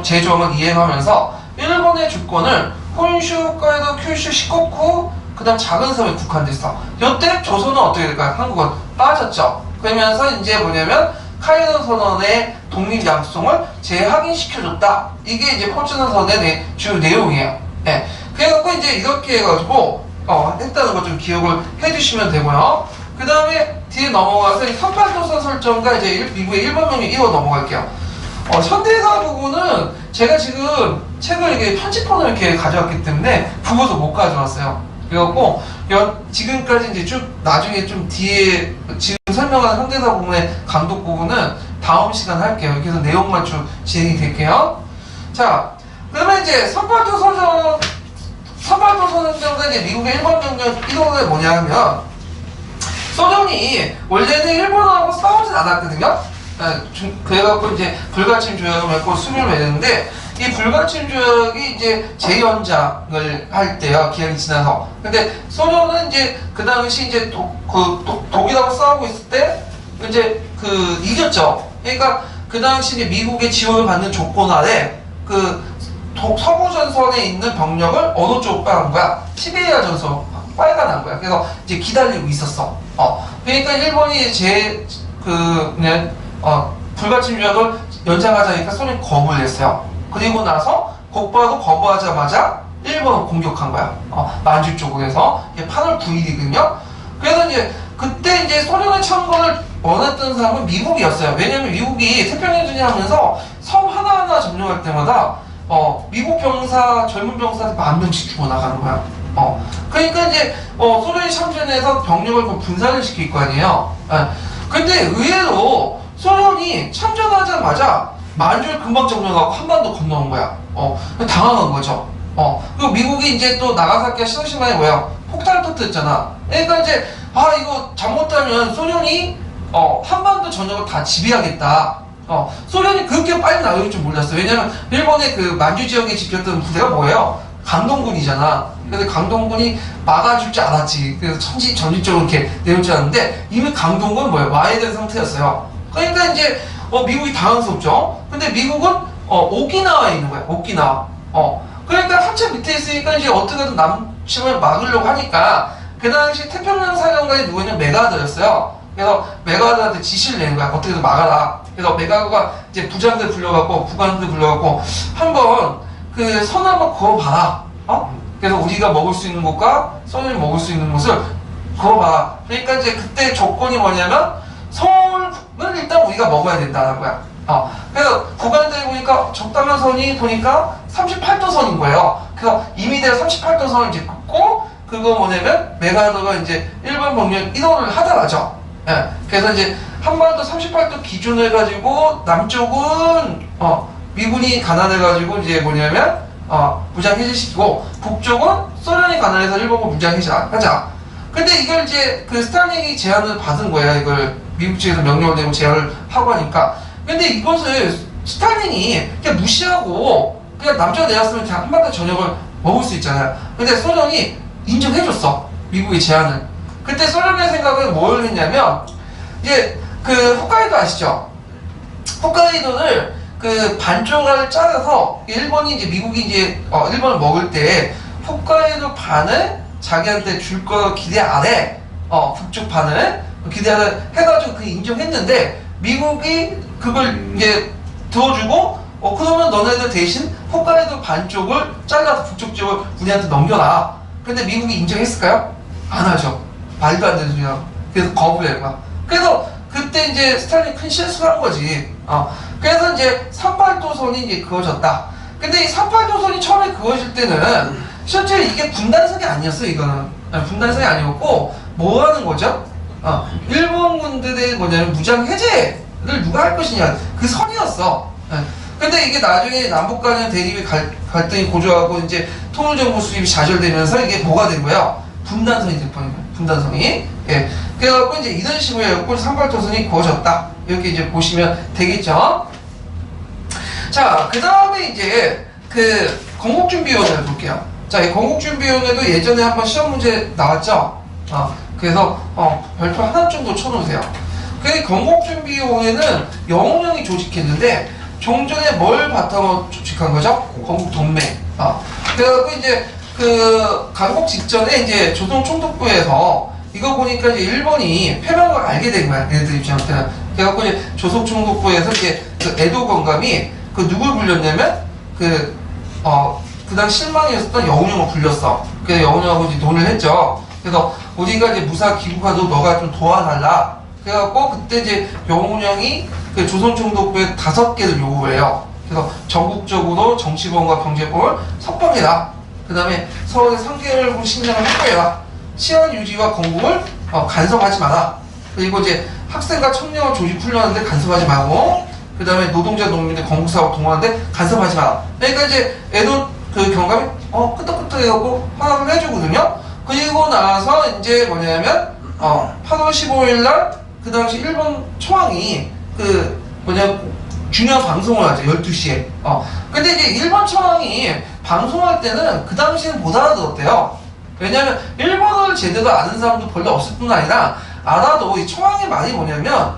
S1: 제조항을 이행하면서 일본의 주권을 혼슈, 홋카이도, 큐슈, 시코쿠, 그 다음 작은 섬에 국한됐어. 이때 조선은 어떻게 될까요? 한국은 빠졌죠. 그러면서 이제 뭐냐면 카이도 선언의 독립 약속을 재확인시켜줬다. 이게 이제 포츠담 선언의 주 내용이에요. 네. 그래갖고 이제 이렇게 해가지고 했다는 거 좀 기억을 해주시면 되고요. 그 다음에 뒤에 넘어가서 선발도서 설정과 이제 미국의 일본 명령 1호 넘어갈게요. 현대사 부분은 제가 지금 책을 이렇게 편집본을 이렇게 가져왔기 때문에 부고서 못 가져왔어요. 그래갖고 지금까지 이제 쭉 나중에 좀 뒤에 지금 설명한 현대사 부분의 감독 부분은 다음 시간 할게요. 그래서 내용 맞춤 진행이 될게요. 자, 그러면 이제 선발도서 설정과 이제 미국의 일본 명령 1호가 뭐냐 하면 소련이 원래는 일본하고 싸우진 않았거든요. 그래갖고 이제 불가침 조약을 맺고 수교를 맺었는데 이 불가침 조약이 이제 재연장을 할 때요, 기한이 지나서. 근데 소련은 이제 그 당시 이제 독일하고 싸우고 있을 때 이제 이겼죠. 그러니까 그 당시 이제 미국의 지원을 받는 조건 아래 서부 전선에 있는 병력을 어느 쪽으로 빠른 거야? 시베리아 전선 빨간한 거야. 그래서 이제 기다리고 있었어. 그러니까 일본이 불가침 조약을 연장하자니까 소련이 거부를 했어요. 그리고 나서 곧바로 거부하자마자 일본을 공격한 거야. 만주 쪽에서. 이게 8월 9일이거든요. 그래서 이제 그때 이제 소련의 참관을 원했던 사람은 미국이었어요. 왜냐면 미국이 태평양전쟁 하면서 섬 하나하나 점령할 때마다 미국 병사, 젊은 병사들 10,000명씩 죽어나가는 거야. 그러니까 이제 소련이 참전해서 병력을 분산을 시킬 거 아니에요. 근데 의외로 소련이 참전하자마자 만주를 금방 점령하고 한반도 건너온 거야. 당황한 거죠. 그리고 미국이 이제 또 나가사키와 히로시마에 뭐야? 폭탄을 터뜨렸잖아. 그러니까 이제, 이거 잘못하면 소련이, 한반도 전역을 다 지배하겠다. 소련이 그렇게 빨리 나올 줄 몰랐어. 왜냐면, 일본의 그 만주 지역에 집혔던 부대가 뭐예요? 강동군이잖아. 그래서 강동군이 막아줄 줄 알았지. 그래서 전지적으로 이렇게 내올 줄 알았는데, 이미 강동군은 뭐예요? 와야 될 상태였어요. 그러니까 이제, 미국이 당황스럽죠? 근데 미국은, 오키나와에 있는 거야. 오키나와. 그러니까 한참 밑에 있으니까 이제 어떻게든 남침을 막으려고 하니까, 그 당시 태평양 사령관이 누구냐면 메가더였어요. 그래서 메가더한테 지시를 내는 거야. 어떻게든 막아라. 그래서 메가더가 이제 부장들 불러갖고, 부관들 불러갖고, 한번 그 선 한번 그어봐라. 그래서 우리가 먹을 수 있는 곳과 소련이 먹을 수 있는 곳을 그어봐라. 그러니까 이제 그때 조건이 뭐냐면, 서울은 일단 우리가 먹어야 된다는 거야. 그래서 구간들이 보니까 적당한 선이 보니까 38도 선인 거예요. 그래서 이미 내가 38도 선을 이제 긋고, 그거 뭐냐면, 메가더가 이제 일본 병력 이동을 하더라죠. 예. 그래서 이제 한반도 38도 기준을 가지고, 남쪽은, 미군이 가난해가지고 이제 뭐냐면, 무장 해제시키고, 북쪽은 소련이 가난해서 일본군 무장 해제하자. 근데 이걸 이제 그 스탈린이 제안을 받은 거야. 이걸 미국 측에서 명령을 내고 제안을 하고 하니까. 근데 이것을 스탈린이 그냥 무시하고 그냥 남쪽에 내놨으면 그냥 한반도 전역을 먹을 수 있잖아요. 근데 소련이 인정해줬어. 미국의 제안을. 그때 소련의 생각은 뭘 했냐면, 이제 그 홋카이도 아시죠? 홋카이도를 그 반쪽을 잘라서 일본이 이제 미국이 이제 일본을 먹을 때 홋카이도 반을 자기한테 줄 거 기대 아래 북쪽 반을 기대 아래 해가지고 그게 인정했는데, 미국이 그걸 이제 들어주고 그러면 너네들 대신 홋카이도 반쪽을 잘라서 북쪽 지역을 우리한테 넘겨라. 근데 미국이 인정했을까요? 안 하죠. 말도 안 되는 소리야. 그래서 거부해 봐. 그래서 그때 이제 스탈린이 큰 실수를 한 거지. 그래서 이제 38도선이 이제 그어졌다. 근데 이 38도선이 처음에 그어질 때는 실제 이게 분단선이 아니었어. 이거는 분단선이 아니었고, 뭐 하는 거죠? 일본 군들의 뭐냐면 무장 해제를 누가 할 것이냐, 그 선이었어. 근데 이게 나중에 남북 간의 대립이 갈등이 고조하고 이제 통일정부 수립이 좌절되면서 이게 뭐가 된 거야? 분단선이 될 뻔한 거야. 분단선이. 예. 그래갖고 이제 이런 식으로 해갖고 38도선이 그어졌다. 이렇게 이제 보시면 되겠죠? 자, 그 다음에 이제 그 건국준비위원회를 볼게요. 자, 이 건국준비위원회도 예전에 한번 시험 문제 나왔죠? 그래서 별표 하나 정도 쳐놓으세요. 그 건국준비위원회는 영웅령이 조직했는데, 종전에 뭘 바탕으로 조직한 거죠? 건국동맹. 그래갖고 이제 그 강국 직전에 이제 조선총독부에서 이거 보니까 이제 일본이 패배한 걸 알게 된 거야. 얘네들 입장한테는. 그래갖고 이제 조선총독부에서 이제 그 에도 건감이 그 누굴 불렸냐면 그 당시 실망이었던 여운형을 불렸어. 그래서 여운형하고 이제 논의를 했죠. 그래서 우리가 이제 무사 귀국하도 너가 좀 도와달라. 그래갖고 그때 이제 여운형이 그 조선총독부에 5개를 요구해요. 그래서 전국적으로 정치범과 경제범을 석방해라. 그 다음에 서울에 3개월 후 식량을 확보해라. 치안 유지와 건국을 간섭하지 마라. 그리고 이제 학생과 청년을 조직 훈련하는데 간섭하지 말고, 그 다음에 노동자 농민들 건국사업 동원하는데 간섭하지 마라. 그러니까 이제 에도 그 경감이 끄떡끄떡 해갖고 허락을 해주거든요. 그리고 나서 이제 뭐냐면 8월 15일 날 그 당시 일본 초항이 그 중요한 방송을 하죠. 12시에. 근데 이제 일본 초항이 방송할 때는 그 당시에는 못 알아들었대요. 왜냐면 일본어를 제대로 아는 사람도 별로 없을 뿐 아니라, 알아도 이 초항의 말이 뭐냐면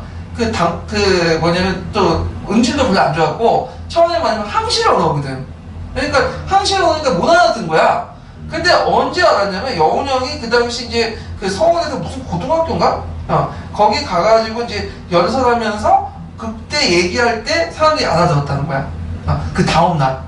S1: 또 음질도 별로 안 좋았고, 초항의 말이 항실어거든. 그러니까 항실어니까 못 알아듣는 거야. 근데 언제 알았냐면 여운형이 그 당시 이제 그 서울에서 무슨 고등학교인가? 거기 가가지고 이제 연설하면서 그때 얘기할 때 사람들이 알아들었다는 거야. 그 다음날.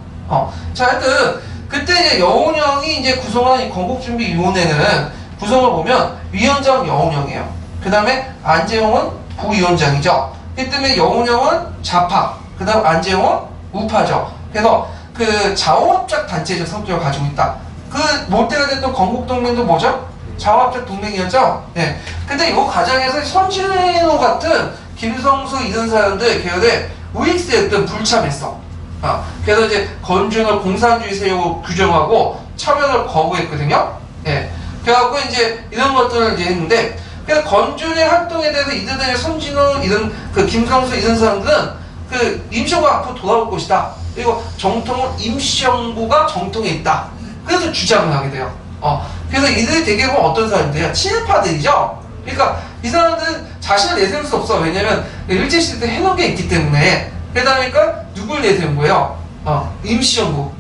S1: 자, 하여튼 그때 이제 여운형이 이제 구성한 이 건국준비위원회는 구성을 보면 위원장 여운형이에요. 그 다음에 안재홍은 부위원장이죠. 그 때문에 여운형은 좌파, 그 다음 안재홍은 우파죠. 그래서 그 자원합작 단체적 성격을 가지고 있다. 그 몰대가 됐던 건국동맹도 뭐죠? 자원합작 동맹이었죠. 네. 근데 이 과정에서 손진호 같은 김성수 이런 사람들 계열에 우익세였던 불참했어. 그래서 이제 건준을 공산주의 세력으로 규정하고 참여를 거부했거든요. 예. 그래갖고 이제 이런 것들을 이제 했는데, 그래서 건준의 활동에 대해서 이들의 손진우, 이런 그 김성수 이런 사람들은 그 임시정부가 앞으로 돌아올 것이다. 그리고 정통은 임시정부가 정통에 있다. 그래서 주장을 하게 돼요. 그래서 이들이 대개는 어떤 사람들이야? 친일파들이죠. 그러니까 이 사람들은 자신을 내세울 수 없어. 왜냐면 일제시대 때 해놓은 게 있기 때문에. 그러다 보니까 누굴 내세운 거예요? 임시정부.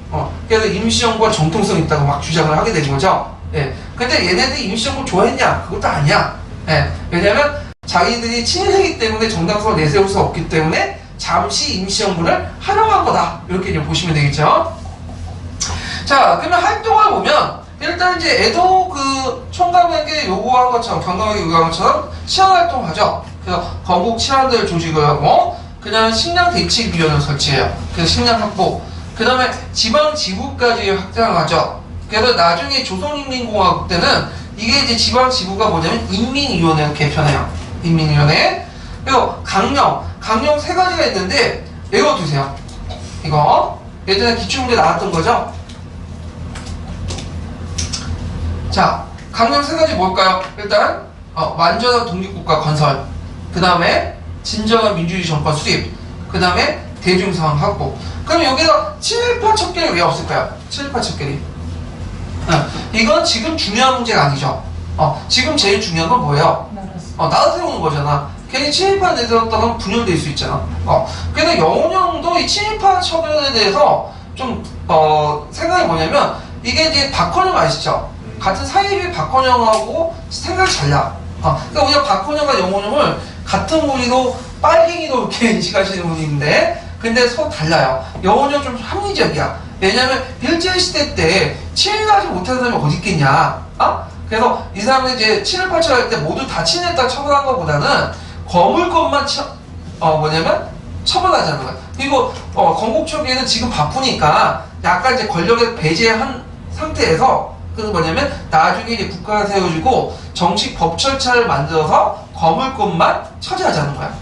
S1: 그래서 임시정부가 정통성 있다고 막 주장을 하게 된 거죠. 예. 근데 얘네들이 임시정부 좋아했냐? 그것도 아니야. 예. 왜냐면 자기들이 친일이기 때문에 정당성을 내세울 수 없기 때문에 잠시 임시정부를 활용한 거다. 이렇게 이제 보시면 되겠죠. 자, 그러면 활동을 보면 일단 이제 에도 그 총감에게 요구한 것처럼, 경감에게 요구한 것처럼 치안활동을 하죠. 그래서 건국 치안들 조직을 하고, 그다음에 식량 대책위원회를 설치해요. 그래서 식량 확보. 그 다음에 지방 지부까지 확장을 하죠. 그래서 나중에 조선인민공화국 때는 이게 이제 지방 지부가 뭐냐면 인민위원회를 개편해요. 인민위원회. 그리고 강령 3가지가 있는데 외워두세요. 이거 예전에 기출문제 나왔던 거죠. 자, 강령 3가지 뭘까요? 일단 완전한 독립국가 건설, 그 다음에 진정한 민주주의 정권 수립, 그 다음에 대중상황 확보. 그럼 여기서 친일파 척결이 왜 없을까요? 친일파 척결이. 이건 지금 중요한 문제가 아니죠. 지금 제일 중요한 건 뭐예요? 나라 세우는 거잖아. 괜히 친일파 내세웠다가 분열될 수 있잖아. 그래서 영훈형도 이 친일파 척결에 대해서 좀 생각이 뭐냐면, 이게 이제 박헌영 아시죠? 같은 사이비 박헌영하고 생각이 달라. 그러니까 우리가 박헌영과 영훈형을 같은 무리로 빨갱이로 이렇게 인식하시는 분인데, 근데 서로 달라요. 영훈형 좀 합리적이야. 왜냐면 일제시대 때 친일하지 못하는 사람이 어디 있겠냐. 그래서 이 사람이 이제 친일파 처할 때 모두 다 친일했다 처벌한 것보다는 거물 것만 뭐냐면 처벌하자는 거야. 그리고 건국 초기에는 지금 바쁘니까 약간 이제 권력을 배제한 상태에서, 그래서 뭐냐면 나중에 이제 국가가 세워지고 정식 법 절차를 만들어서 거물 것만 처리하자는 거야.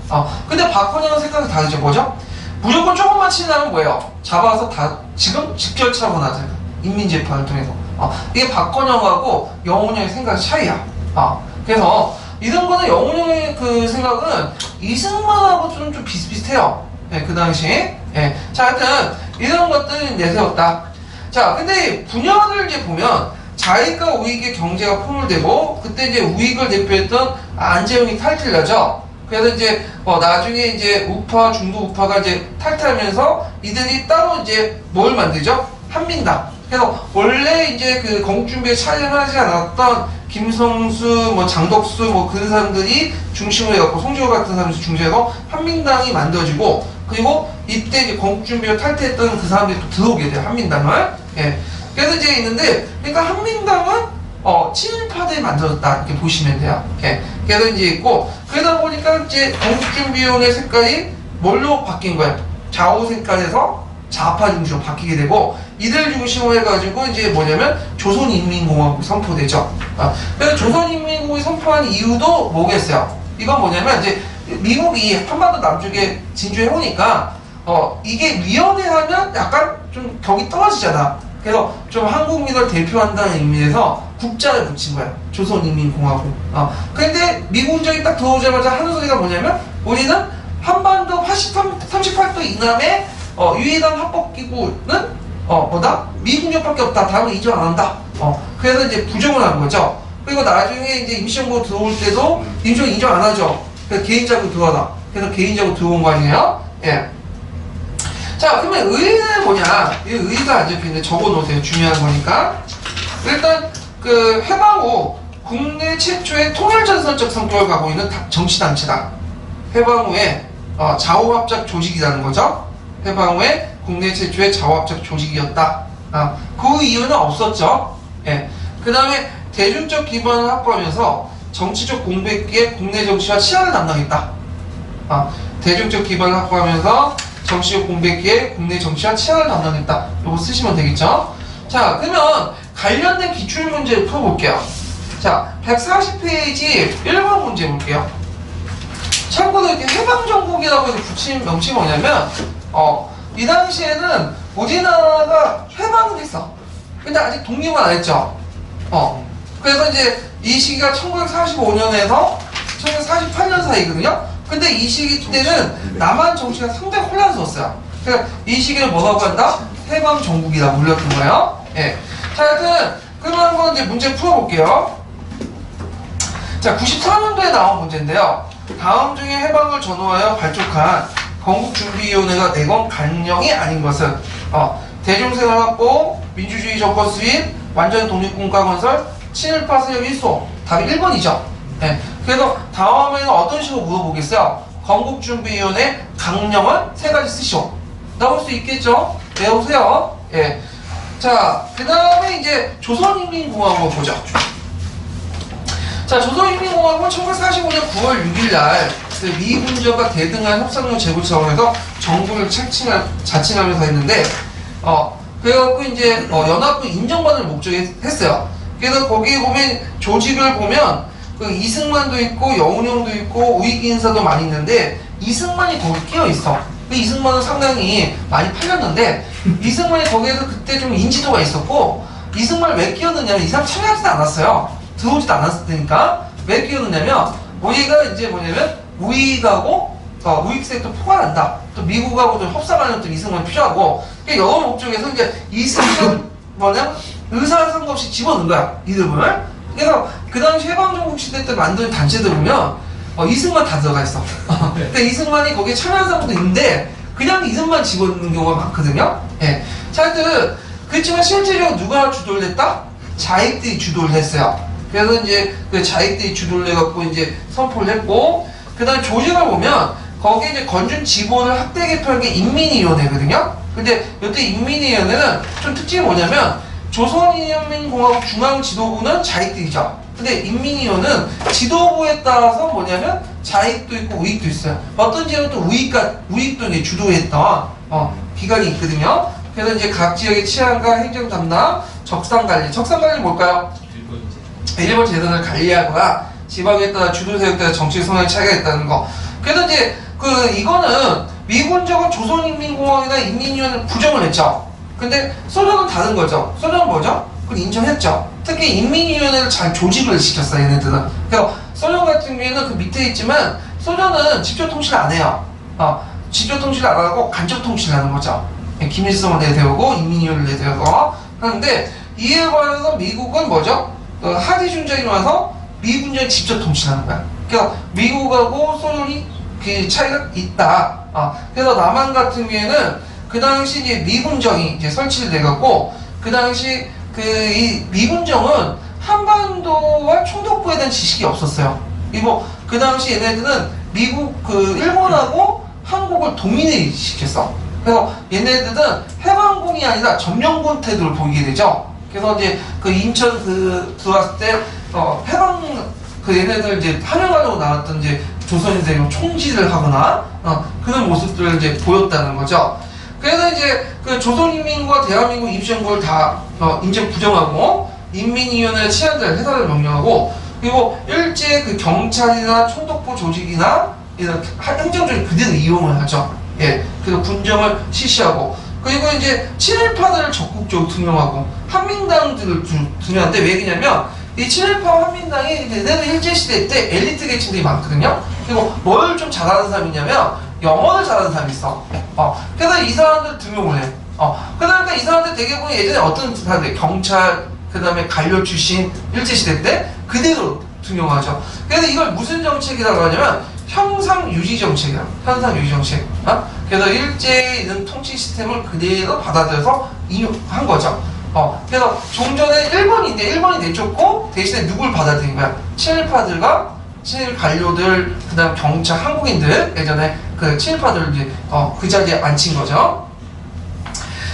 S1: 근데 박헌영은 생각이 다르죠. 뭐죠? 무조건 조금만 친일하면 뭐예요? 잡아서 다 지금 직결 처분하잖아요. 인민재판을 통해서. 이게 박헌영하고 영훈형의 생각의 차이야. 그래서 이런 거는 영훈형의 그 생각은 이승만하고 좀 비슷비슷해요. 네, 그 당시에. 네. 자, 하여튼 이런 것들을 내세웠다. 자, 근데 분열을 이제 보면 자익과 우익의 경제가 포물되고, 그때 이제 우익을 대표했던 안재홍이 탈퇴하죠. 그래서 이제 나중에 이제 우파, 중도 우파가 이제 탈퇴하면서 이들이 따로 이제 뭘 만들죠? 한민당. 그래서 원래 이제 그 건국준비에 참여하지 않았던 김성수, 장덕수 그런 사람들이 중심으로 해갖고, 송지호 같은 사람들이 중심으로 한민당이 만들어지고, 그리고 이때 이제 건국준비에 탈퇴했던 그 사람들이 또 들어오게 돼요. 한민당을. 예. 그래서 이제 있는데, 그러니까 한민당은 친일파들이 만들었다, 이렇게 보시면 돼요. 예. 그래서 이제 있고, 그러다 보니까 이제 건국준비위원회 색깔이 뭘로 바뀐 거예요? 좌우 색깔에서 좌파 중심으로 바뀌게 되고, 이들 중심으로 해가지고 이제 뭐냐면 조선인민공화국이 선포되죠. 그래서 조선인민공화국이 선포한 이유도 뭐겠어요? 이건 뭐냐면 이제 미국이 한반도 남쪽에 진주해오니까 이게 위험해 하면 약간 좀 격이 떨어지잖아. 그래서 좀 한국민을 대표한다는 의미에서 국자를 붙인 거야. 조선인민공화국. 근데 미군정이 딱 들어오자마자 하는 소리가 뭐냐면, 우리는 한반도 38도 이남의 유해당 합법기구는 미군정밖에 없다. 다음은 인정 안 한다. 그래서 이제 부정을 한 거죠. 그리고 나중에 이제 임시정부 들어올 때도 임시정부 인정 안 하죠. 그래서 개인적으로 들어와라. 그래서 개인적으로 들어온 거 아니에요? 예. 자, 그러면 의의는 뭐냐? 이 의의가 안 적혀있는데 적어놓으세요. 중요한 거니까. 일단 그 해방 후 국내 최초의 통일전선적 성격을 갖고 있는 정치단체다. 해방 후에 좌우합작 조직이라는 거죠. 해방 후에 국내 최초의 좌우합작 조직이었다. 그 이유는 없었죠. 예. 그 다음에 대중적 기반을 확보하면서 정치적 공백기에 국내 정치와 치안을 담당했다. 대중적 기반을 확보하면서 정치적 공백기에 국내 정치와 치안을 담당했다. 이거 쓰시면 되겠죠. 자, 그러면 관련된 기출문제를 풀어볼게요. 자, 140페이지 1번 문제 볼게요. 참고로 이렇게 해방정국이라고 해서 붙인 명칭이 뭐냐면, 이 당시에는 우리나라가 해방을 했어. 근데 아직 독립은 안 했죠. 그래서 이제 이 시기가 1945년에서 1948년 사이거든요. 근데 이 시기 때는 남한 정치가 상당히 혼란스러웠어요. 그래서 이 시기를 뭐라고 한다? 해방 정국이라고 불렸던 거예요. 예. 자, 하여튼 그러면 한번 이제 문제 풀어볼게요. 자, 94년도에 나온 문제인데요. 다음 중에 해방을 전후하여 발족한 건국준비위원회가 내건 강령이 아닌 것은 대중생활 확보, 민주주의 정권 수립, 완전 독립국가 건설, 친일파 세력 일소. 답이 1번이죠. 네. 그래서 다음에는 어떤 식으로 물어보겠어요? 건국준비위원회 강령을 3가지 쓰시오. 나올 수 있겠죠? 외우세요. 예. 자, 그 다음에 이제 조선인민공화국을 보죠. 자, 조선인민공화국은 1945년 9월 6일날 그 미군정과 대등한 협상용 제고 차원에서 정부를 자칭하면서 했는데, 그래갖고 이제 연합군 인정받을 목적에 했어요. 그래서 거기에 보면 조직을 보면 그 이승만도 있고 여운형도 있고 우익 인사도 많이 있는데 이승만이 거기 끼어 있어. 그 이승만은 상당히 많이 팔렸는데 이승만이 거기에서 그때 좀 인지도가 있었고 이승만을 왜 끼었느냐면 이 사람 참여하지도 않았어요. 들어오지도 않았으니까. 왜 끼었느냐면 우리가 이제 뭐냐면 우익하고 우익세력도 포괄한다. 또 미국하고 좀 협상하는 또 이승만이 필요하고 여러 목적에서 이제 이승만 뭐냐 의사상관 없이 집어넣은 거야 이름을. 그래서 그 당시 해방정국 시대 때 만든 단체들 보면 이승만 다 들어가 있어. 근데 이승만이 거기에 참여한 사람도 있는데 그냥 이승만 집어넣는 경우가 많거든요. 예. 자, 하여튼 그렇지만 실제로 누가 주도를 했다? 자익들이 주도를 했어요. 그래서 이제 그 자익들이 주도를 해갖고 이제 선포를 했고, 그 다음에 조직을 보면 거기에 이제 건준 지보를 학대 개표한 게 인민위원회거든요. 근데 이때 인민위원회는 좀 특징이 뭐냐면 조선인민공화국 중앙지도부는 자익들이죠. 근데 인민위원회는 지도부에 따라서 뭐냐면 자익도 있고 우익도 있어요. 어떤 지역은 또 우익도 이제 주도했던 기관이 있거든요. 그래서 이제 각 지역의 치안과 행정 담당, 적상관리. 적상관리 뭘까요? 일본 재산을 관리하거나 지방에 따라 주도 세력에 따라 정치 성향 차이가 있다는 거. 그래서 이제 이거는 미군정은 조선인민공화국이나 인민위원회를 부정을 했죠. 근데 소련은 다른 거죠. 소련은 뭐죠? 그걸 인정했죠. 특히 인민위원회를 잘 조직을 시켰어요, 얘네들은. 그래서 소련 같은 경우에는 그 밑에 있지만 소련은 직접 통치를 안 해요. 직접 통치를 안 하고 간접 통치를 하는 거죠. 김일성을 내세우고 인민위원회를 내세우고 하는데 이에 관해서 미국은 뭐죠? 하디준장이 와서 미군정이 직접 통치를 하는 거야. 그래서 미국하고 소련이 그 차이가 있다. 그래서 남한 같은 경우에는 그 당시 이제 미군정이 이제 설치를 돼갖고 그 당시 이 미군정은 한반도와 총독부에 대한 지식이 없었어요. 그리고 그 당시 얘네들은 일본하고 한국을 동인을 시켰어. 그래서 얘네들은 해방군이 아니라 점령군 태도를 보이게 되죠. 그래서 이제 그 인천 들어왔을 때 얘네들 이제 한영가족으로 나왔던 이제 조선인들이 총질을 하거나 그런 모습들을 이제 보였다는 거죠. 그래서 이제 그 조선인민과 대한민국 임시정부를 다 인정 부정하고 인민위원회 치안자를 해산을 명령하고 그리고 일제 그 경찰이나 총독부 조직이나 이런 행정적인 그대로 이용을 하죠. 예, 그리고 군정을 실시하고 그리고 이제 친일파들을 적극적으로 투명하고 한민당들을 투명한데 왜 그러냐면 이 친일파 한민당이 얘네들 일제시대 때 엘리트 계층들이 많거든요. 그리고 뭘 좀 잘하는 사람이냐면 영어를 잘하는 사람이 있어. 그래서 이 사람들 등용을 해. 그러니까 이 사람들 되게 보면 예전에 어떤 사람들 경찰 그 다음에 관료 출신 일제시대 때 그대로 등용하죠. 그래서 이걸 무슨 정책이라고 하냐면 형상유지 정책이야. 형상유지 정책. 그래서 일제의 이런 통치 시스템을 그대로 받아들여서 인용한 거죠. 그래서 종전에 일본이 내쫓고 대신에 누굴 받아들인 거야? 친일파들과 친일 관료들, 그 다음 경찰, 한국인들, 예전에 그 친일파들을 이제 그 자리에 앉힌 거죠.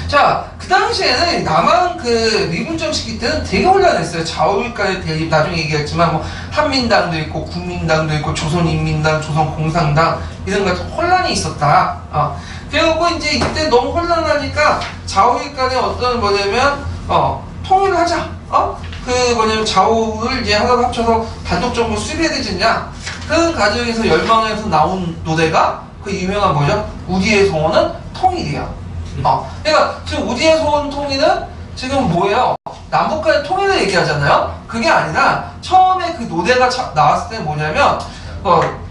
S1: 자, 그 당시에는 남한 그 미군정 시기 때는 되게 혼란했어요. 좌우일간의 대립, 나중에 얘기했지만 뭐 한민당도 있고 국민당도 있고 조선인민당, 조선공산당 이런 같은 혼란이 있었다. 그래갖고 이제 이때 너무 혼란하니까 좌우일간의 어떤 뭐냐면 통일을 하자. 좌우를 이제 하나 합쳐서 단독적으로 수립해야 되지 않냐. 그 과정에서 열망에서 나온 노래가 그 유명한 뭐죠? 우리의 소원은 통일이야. 그러니까 지금 우리의 소원통일은 지금 뭐예요? 남북한의 통일을 얘기하잖아요. 그게 아니라 처음에 그 노래가 나왔을 때 뭐냐면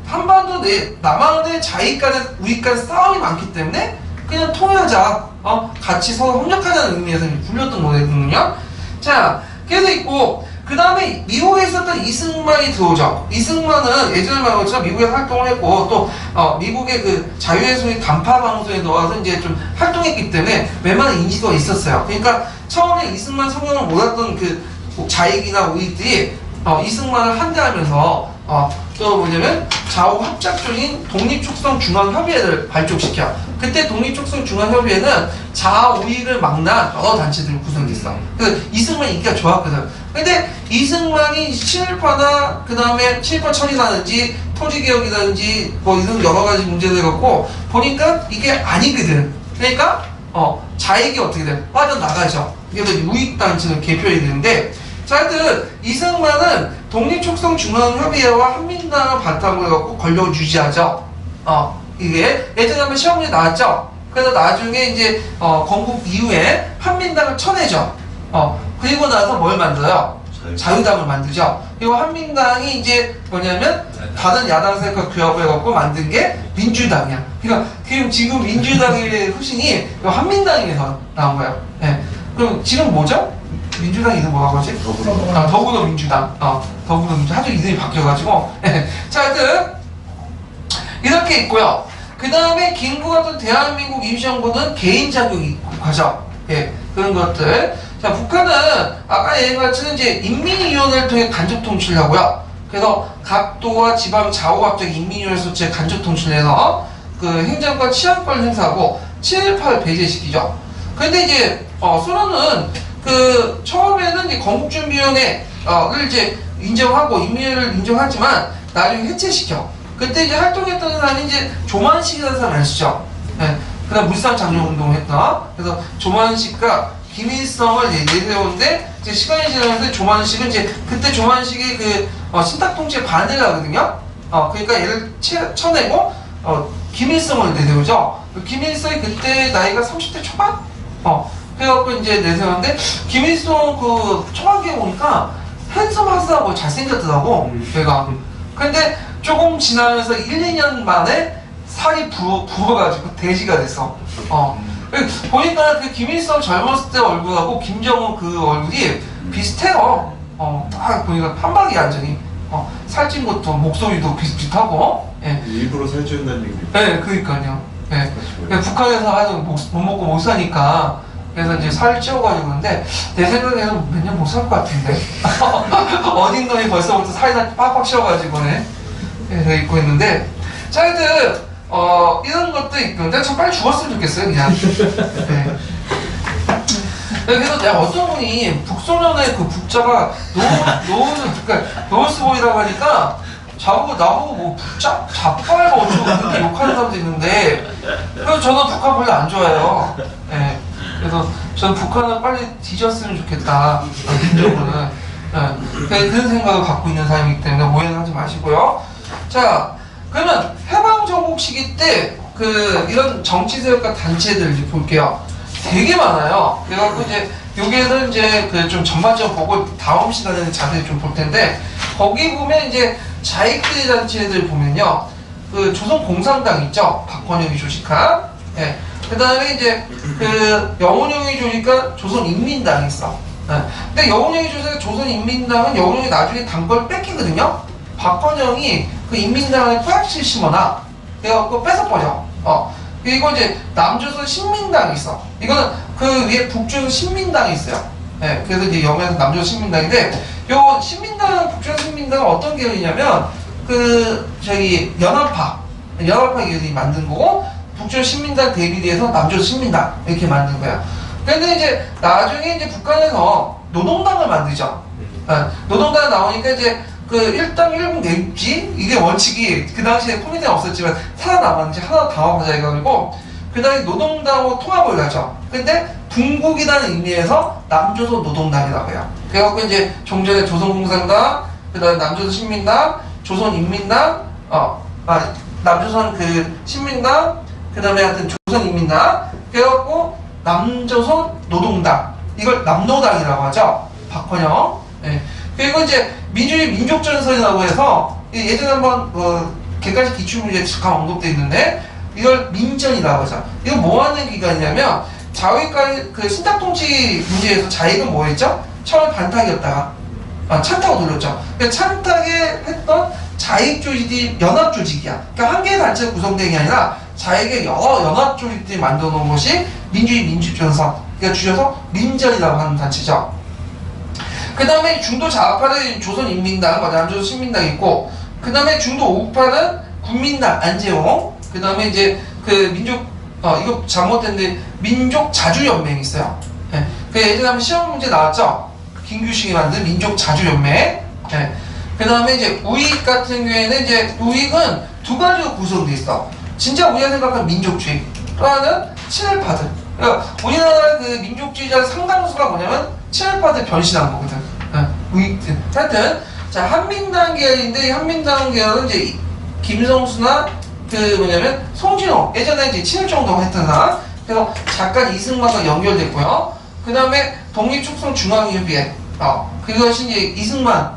S1: 한반도 남한의 자위 간에 우리 간 싸움이 많기 때문에 그냥 통일하자, 같이 서로 협력하자는 의미에서 불렸던 노래거든요. 자, 그래서 있고 그 다음에 미국에 있었던 이승만이 들어오죠. 이승만은 예전에 말한 것처럼 미국에서 활동을 했고 또 미국의 그 자유의 소리 간파 방송에 넣어서 이제 좀 활동했기 때문에 웬만한 인지도가 있었어요. 그러니까 처음에 이승만 성명을 몰랐던 그 자익이나 우익들이 이승만을 환대하면서 또 뭐냐면 좌우 합작적인 독립촉성중앙협의회를 발족시켜. 그때 독립촉성중앙협의회는 좌우익을 막는 여러 단체들이 구성됐어. 그래서 이승만이 인기가 좋았거든. 근데 이승만이 친일파나 그 다음에 친일파 처리라든지 토지개혁이라든지 뭐 이런 여러 가지 문제를 갖고 보니까 이게 아니거든. 그러니까 자익이 어떻게 돼? 빠져나가죠. 그래서 우익단체는 개표해야 되는데, 자, 하여튼 이승만은 독립촉성중앙협의회와 한민당을 바탕으로 해갖고 권력을 유지하죠. 이게 예전에 한번 시험 문제 나왔죠. 그래서 나중에 이제 건국 이후에 한민당을 쳐내죠. 그리고 나서 뭘 만들어요? 자유당을 만들죠. 그리고 한민당이 이제 뭐냐면 다른 야당 세력과 규합해갖고 만든 게 민주당이야. 그러니까 지금 민주당의 후신이 한민당에서 나온 거예요. 네. 그럼 지금 뭐죠? 민주당 이름 뭐라고 하지? 더불어민주당. 더불어민주당. 하도 이름이 바뀌어가지고. 자, 하여튼 이렇게 있고요. 그 다음에 김구 같은 대한민국 임시정부는 개인 자격이 가죠. 예, 그런 것들. 자, 북한은 아까 얘기한 이제 인민위원회를 통해 간접 통치를 하고요. 그래서 각도와 지방 좌우합작 인민위원회 소치에 간접 통치를 해서 그 행정권 치안권을 행사하고 친일파를 배제시키죠. 그런데 이제 소련은 그 처음에는 이제 건국준비위원회를 이제 인정하고 인민위를 인정하지만 나중에 해체시켜. 그때 이제 활동했던 사람이 이제 조만식이라는 사람을 아시죠? 네. 그다음 물산 장려운동을 했다. 그래서 조만식과 김일성을 내세우는데 이제 시간이 지나면서 조만식은 이제 그때 조만식이 그 신탁 통치에 반대를 하거든요. 그러니까 얘를 쳐내고 김일성을 내세우죠. 김일성이 그때 나이가 30대 초반? 그래갖고 이제 내세웠는데 김일성 그 초반기에 보니까 핸섬하스하고 잘생겼더라고 얘가. 근데 조금 지나면서 1, 2년 만에 살이 부어가지고 돼지가 됐어. 보니까 그 김일성 젊었을 때 얼굴하고 김정은 그 얼굴이 비슷해요. 딱 보니까 판박이 완전히. 살찐 것도 목소리도 비슷비슷하고. 예.
S5: 일부러 살찌운다는 얘기.
S1: 네, 그러니까요. 예. 북한에서 하도 못 먹고 못 사니까 그래서 이제 살 찌워가지고 그런데 내 생각에는 몇 년 못 살 것 같은데. 어딘 놈이 벌써부터 살이 빡빡 씌워가지고네. 네, 입고 있는데, 자, 하여튼 이런 것도 있고, 근데 참 빨리 죽었으면 좋겠어요, 그냥. 네. 그래서 내가 어떤 분이 북소련의 그 북자가 노을스보이라고 하니까 나보고 뭐 자빠이가 어쩌고 그렇게 욕하는 사람도 있는데, 그래서 저는 북한 별로 안 좋아해요. 네. 그래서 저는 북한은 빨리 뒤졌으면 좋겠다, 개인적으로는. 네. 그런 생각을 갖고 있는 사람이기 때문에 오해는 하지 마시고요. 자, 그러면 해방정복 시기 때 이런 정치 세력과 단체들 이제 볼게요. 되게 많아요. 그래갖고 이제 여기에는 이제 좀 전반적으로 보고 다음 시간에는 자세히 좀 볼 텐데, 거기 보면 이제 자익들 단체들 보면요, 그 조선공산당 있죠. 박헌영이 조직한. 예. 그 다음에 이제 영훈영이 조직한 조선인민당이 있어. 예. 근데 영훈영이 조직한 조선인민당은 영훈영이 나중에 당권을 뺏기거든요. 박헌영이 그 인민당을 뿌약실 심어놔. 그래갖고 뺏어버려. 그리고 이제 남조선 신민당이 있어. 이거는 그 위에 북조선 신민당이 있어요. 네, 그래서 이제 영어에서 남조선 신민당인데, 요 신민당, 북조선 신민당은 어떤 계열이냐면, 연합파 계열이 만든 거고, 북조선 신민당 대비돼서 남조선 신민당 이렇게 만든 거야. 근데 이제 나중에 이제 북한에서 노동당을 만들죠. 노동당 나오니까 이제 일당 1국 내지 이게 원칙이 그 당시에 코미디는 없었지만 살아남았는지 하나 더 하자 이거고, 그 다음에 노동당하고 통합을 하죠. 근데 분국이라는 의미에서 남조선 노동당이라고 해요. 그래갖고 이제 종전에 조선공산당, 그 다음에 남조선 신민당, 조선인민당, 남조선 신민당, 그 다음에 하여튼 조선인민당, 그래갖고 남조선 노동당, 이걸 남노당이라고 하죠. 박헌영. 예. 그리고 이제 민주주의 민족전선이라고 해서 예전에 한번 객관식 기출문제에 잠깐 언급되어 있는데 이걸 민전이라고 하죠. 이거 뭐 하는 기관이냐면 자위까지 그 신탁통치 문제에서 자익은 뭐였죠? 처음에 반탁이었다가 찬탁으로 돌렸죠. 그러니까 찬탁에 했던 자익조직이 연합조직이야. 그러니까 한 개의 단체가 구성된 게 아니라 자익의 여러 연합조직들이 만들어 놓은 것이 민주주의 민주전선, 그러니까 줄여서 민전이라고 하는 단체죠. 그 다음에 중도 좌파는 조선인민당, 남조선 신민당 있고, 그 다음에 중도 우파는 국민당 안재홍, 그 다음에 이제 그 민족 이거 잘못됐는데 민족자주연맹이 있어요. 예. 그 예전에 한번 시험 문제 나왔죠. 김규식이 만든 민족자주연맹. 예. 그 다음에 이제 우익 같은 경우에는 이제 우익은 두 가지로 구성돼 있어. 진짜 우리가 생각하는 민족주의, 또 하나는 친일파들. 그러니까 우리나라 그 민족주의자 상당수가 뭐냐면 친일파들 변신한 거거든. 예. 우익들. 하여튼 자, 한민당 계열인데 이 한민당 계열은 이제 김성수나 그 뭐냐면 송진호, 예전에 이제 친일정동 했던 사람. 그래서 잠깐 이승만과 연결됐고요. 그 다음에 독립축성중앙위원회, 그것이 이제 이승만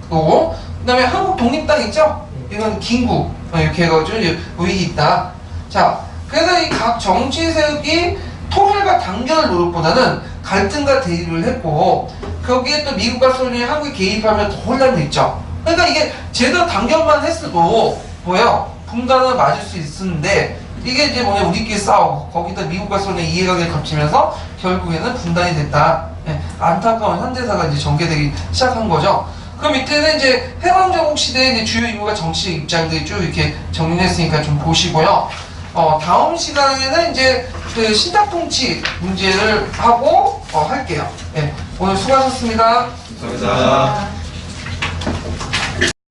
S1: 그거고, 그 다음에 한국독립당 있죠? 이건 김구, 이렇게 해가지고 이제 우익이 있다. 자, 그래서 이 각 정치 세력이 통일과 단결을 노력보다는 갈등과 대립을 했고, 거기에 또 미국과 소련이 한국에 개입하면 더 혼란도 있죠. 그러니까 이게 제대로 단결만 했어도 뭐예요? 분단을 맞을 수 있었는데, 이게 이제 뭐냐, 우리끼리 싸우고 거기다 미국과 소련의 이해관계를 겹치면서 결국에는 분단이 됐다. 예, 안타까운 현대사가 이제 전개되기 시작한 거죠. 그 밑에는 이제 해방정국 시대의 이제 주요 인물과 정치 입장들이 쭉 이렇게 정리했으니까 좀 보시고요. 다음 시간에는 이제 그 신탁통치 문제를 하고 할게요. 예, 오늘 수고하셨습니다.
S2: 감사합니다.